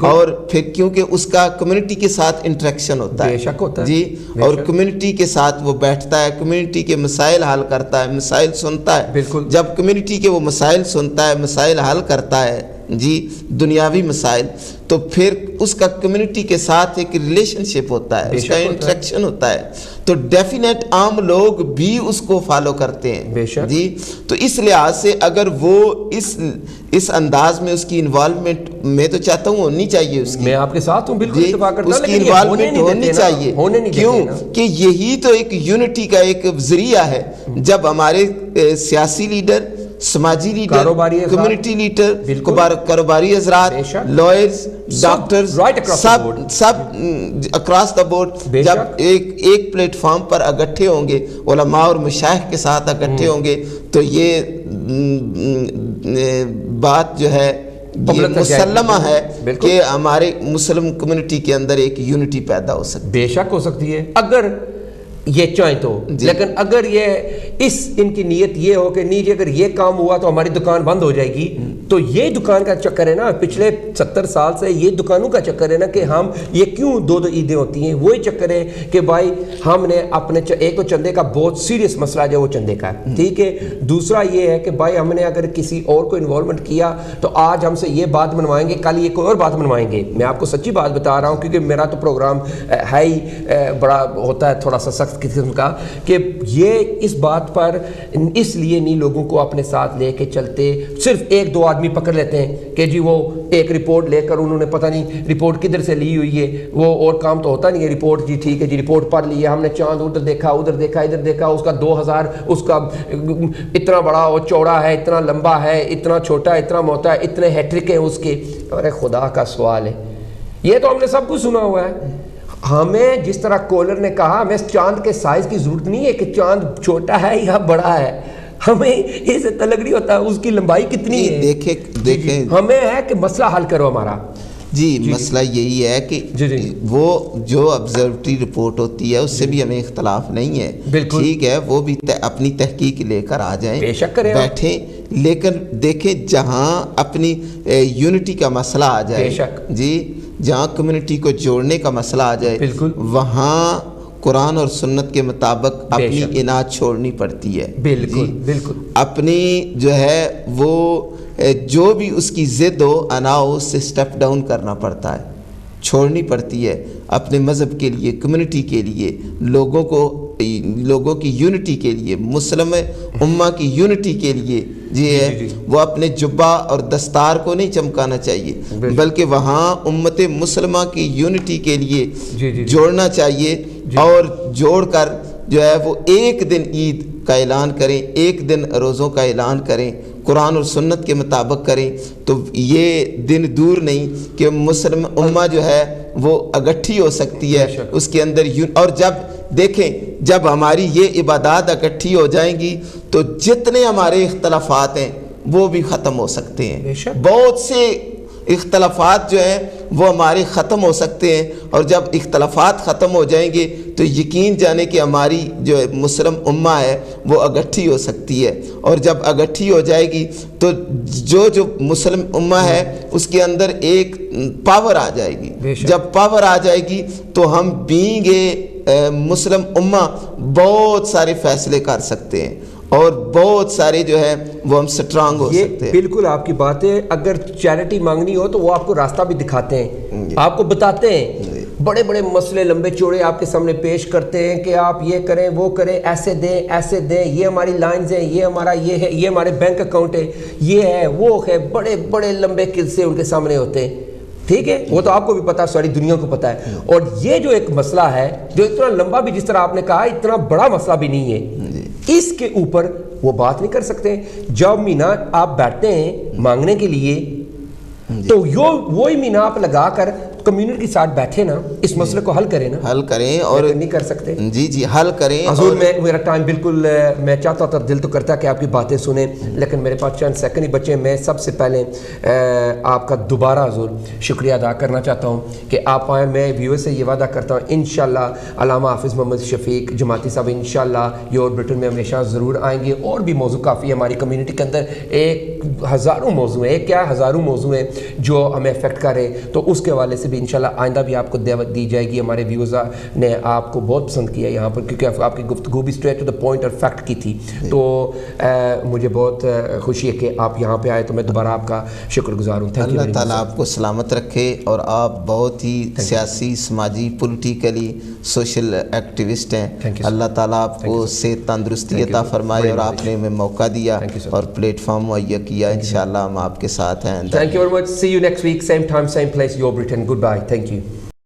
اور پھر کیونکہ اس کا کمیونٹی کے ساتھ انٹریکشن ہوتا ہے، بے شک ہوتا ہے جی، اور کمیونٹی کے ساتھ وہ بیٹھتا ہے، کمیونٹی کے مسائل حل کرتا ہے، مسائل سنتا ہے، بالکل، جب کمیونٹی کے وہ مسائل سنتا ہے، مسائل حل کرتا ہے جی، دنیاوی مسائل، تو پھر اس کا کمیونٹی کے ساتھ ایک ریلیشن شپ ہوتا ہے، اس کا انٹریکشن ہوتا ہے، تو ڈیفینیٹ عام لوگ بھی اس کو فالو کرتے ہیں جی۔ تو اس لحاظ سے اگر وہ اس انداز میں اس کی انوالومنٹ میں تو چاہتا ہوں ہونی چاہیے، اس کی، میں آپ کے ساتھ ہوں، بالکل اتفاق کرتا ہوں، اس کی انوالومنٹ ہونی چاہیے، کیوں کہ یہی تو ایک یونٹی کا ایک ذریعہ ہے، جب ہمارے سیاسی لیڈر، سماجی لیڈر، کمیونٹی لیڈر، کاروباری حضرات، lawyers, doctors, sub across the board جب ایک پلیٹ فارم پر اکٹھے ہوں گے، علماء اور مشائخ کے ساتھ اکٹھے ہوں گے، تو یہ بات جو ہے یہ مسلمہ ہے کہ ہمارے مسلم کمیونٹی کے اندر ایک یونٹی پیدا ہو سکتی ہے، بے شک ہو سکتی ہے اگر یہ چاہیں تو، لیکن اگر یہ ان کی نیت یہ ہو کہ نہیں جی اگر یہ کام ہوا تو ہماری دکان بند ہو جائے گی، تو یہ دکان کا چکر ہے نا، پچھلے 70 سال سے یہ دکانوں کا چکر ہے نا کہ ہم یہ کیوں دو عیدیں ہوتی ہیں، وہی چکر ہے کہ بھائی ہم نے اپنے ایک تو چندے کا بہت سیریس مسئلہ جو وہ چندے کا ہے، ٹھیک ہے، دوسرا یہ ہے کہ بھائی ہم نے اگر کسی اور کو انوالومنٹ کیا تو آج ہم سے یہ بات منوائیں گے، کل یہ کوئی اور بات منوائیں گے۔ میں آپ کو سچی بات بتا رہا ہوں کیونکہ میرا تو پروگرام ہے ہی بڑا ہوتا ہے تھوڑا سا سخت قسم کا، کہ یہ اس بات پر اس لیے نہیں لوگوں کو اپنے ساتھ لے کے چلتے، صرف ایک دو آدمی پکڑ لیتے ہیں کہ جی وہ ایک رپورٹ لے کر انہوں نے پتہ نہیں رپورٹ کدھر سے لی ہوئی ہے، وہ اور کام تو ہوتا نہیں ہے، رپورٹ جی ٹھیک ہے جی رپورٹ پڑھ لی ہے ہم نے، چاند ادھر دیکھا ادھر دیکھا ادھر دیکھا، اس کا 2000 اس کا اتنا بڑا اور چوڑا ہے، اتنا لمبا ہے، اتنا چھوٹا، اتنا موٹا ہے، اتنے ہیٹرک ہیں اس کے۔ ارے خدا کا سوال ہے، یہ تو ہم نے سب کچھ سنا ہوا ہے، ہمیں جس طرح کولر نے کہا ہمیں چاند کے سائز کی ضرورت نہیں ہے کہ چاند چھوٹا ہے یا بڑا ہے، ہمیں اس سے تعلق نہیں ہوتا اس کی لمبائی کتنی ہے، دیکھیں ہمیں ہے کہ مسئلہ حل کرو ہمارا جی۔ مسئلہ یہی ہے کہ وہ جو آبزرویٹری رپورٹ ہوتی ہے اس سے بھی ہمیں اختلاف نہیں ہے، ٹھیک ہے، وہ بھی اپنی تحقیق لے کر آ جائیں، بیٹھیں، لیکن دیکھیں جہاں اپنی یونٹی کا مسئلہ آ جائے جی، جہاں کمیونٹی کو جوڑنے کا مسئلہ آ جائے وہاں قرآن اور سنت کے مطابق اپنی اناد چھوڑنی پڑتی ہے. بالکل اپنی جو ہے وہ جو بھی اس کی ضد ہو انا ہو اس سے سٹیپ ڈاؤن کرنا پڑتا ہے, چھوڑنی پڑتی ہے اپنے مذہب کے لیے, کمیونٹی کے لیے, لوگوں کی یونٹی کے لیے, مسلم امہ کی یونٹی کے لیے ہے وہ اپنے جبہ اور دستار کو نہیں چمکانا چاہیے بلکہ وہاں امت مسلمہ کی یونٹی کے لیے جوڑنا چاہیے اور جوڑ کر جو ہے وہ ایک دن عید کا اعلان کریں, ایک دن روزوں کا اعلان کریں, قرآن اور سنت کے مطابق کریں. تو یہ دن دور نہیں کہ مسلم امہ جو ہے وہ اکٹھی ہو سکتی ہے اس کے اندر. اور جب دیکھیں جب ہماری یہ عبادات اکٹھی ہو جائیں گی تو جتنے ہمارے اختلافات ہیں وہ بھی ختم ہو سکتے ہیں. بہت سے اختلافات جو ہیں وہ ہمارے ختم ہو سکتے ہیں, اور جب اختلافات ختم ہو جائیں گے تو یقین جانے کہ ہماری جو مسلم امہ ہے وہ اکٹھی ہو سکتی ہے. اور جب اکٹھی ہو جائے گی تو جو مسلم امہ ہے اس کے اندر ایک پاور آ جائے گی. جب پاور آ جائے گی تو ہم بینگ مسلم امہ بہت سارے فیصلے کر سکتے ہیں اور بہت سارے جو ہے وہ ہم سٹرانگ ہو سکتے ہیں. بالکل آپ کی بات ہے. اگر چیریٹی مانگنی ہو تو وہ آپ کو راستہ بھی دکھاتے ہیں, آپ کو بتاتے ہیں, بڑے بڑے مسئلے لمبے چوڑے آپ کے سامنے پیش کرتے ہیں کہ آپ یہ کریں وہ کریں, ایسے دیں, یہ ہماری لائنز ہیں, یہ ہمارا یہ ہے, یہ ہمارے بینک اکاؤنٹ ہے, یہ ہے وہ ہے, بڑے بڑے لمبے قصے ان کے سامنے ہوتے ہیں. ٹھیک ہے, وہ تو آپ کو بھی پتا, ساری دنیا کو پتا ہے. اور یہ جو ایک مسئلہ ہے جو اتنا لمبا بھی جس طرح آپ نے کہا اتنا بڑا مسئلہ بھی نہیں ہے, اس کے اوپر وہ بات نہیں کر سکتے. جب مینا آپ بیٹھتے ہیں مانگنے کے لیے تو وہی مینا آپ لگا کر کمیونٹی کے ساتھ بیٹھے نا, اس مسئلے کو حل کریں اور نہیں کر سکتے. جی حل کریں. حضور میرا ٹائم بالکل, میں چاہتا تھا, دل تو کرتا کہ آپ کی باتیں سنیں, لیکن میرے پاس چند سیکنڈ ہی بچے. میں سب سے پہلے آپ کا دوبارہ حضور شکریہ ادا کرنا چاہتا ہوں کہ آپ آئیں. میں ویور سے یہ وعدہ کرتا ہوں انشاءاللہ علامہ حافظ محمد شفیق جماعتی صاحب انشاءاللہ یور برٹن میں ہمیشہ ضرور آئیں گے. اور بھی موضوع کافی ہے ہماری کمیونٹی کے اندر, ایک ہزاروں موضوع ہیں, کیا ہزاروں موضوع ہیں جو ہمیں افیکٹ کرے. تو اس کے حوالے سے بھی انشاءاللہ آئندہ بھی آپ کو دعوت دی جائے گی. ہمارے ویوز نے آپ کو بہت پسند کیا یہاں پر کیونکہ آپ کی گفتگو بھی اسٹریٹ ٹو دا پوائنٹ اور فیکٹ کی تھی. تو مجھے بہت خوشی ہے کہ آپ یہاں پہ آئے, تو میں دوبارہ آپ کا شکر گزار ہوں. اللہ تعالیٰ آپ کو سلامت رکھے, اور آپ بہت ہی سیاسی, سماجی, پولیٹیکلی سوشل ایکٹیوسٹ ہیں. اللہ تعالیٰ آپ کو صحت تندرستی عطا فرمائے, اور آپ نے ہمیں موقع دیا اور پلیٹ فارم مہیا کیا. انشاءاللہ ہم آپ کے ساتھ ہیں. Thank you very much. See you next week, same time, same place, Your Britain. Goodbye. Thank you.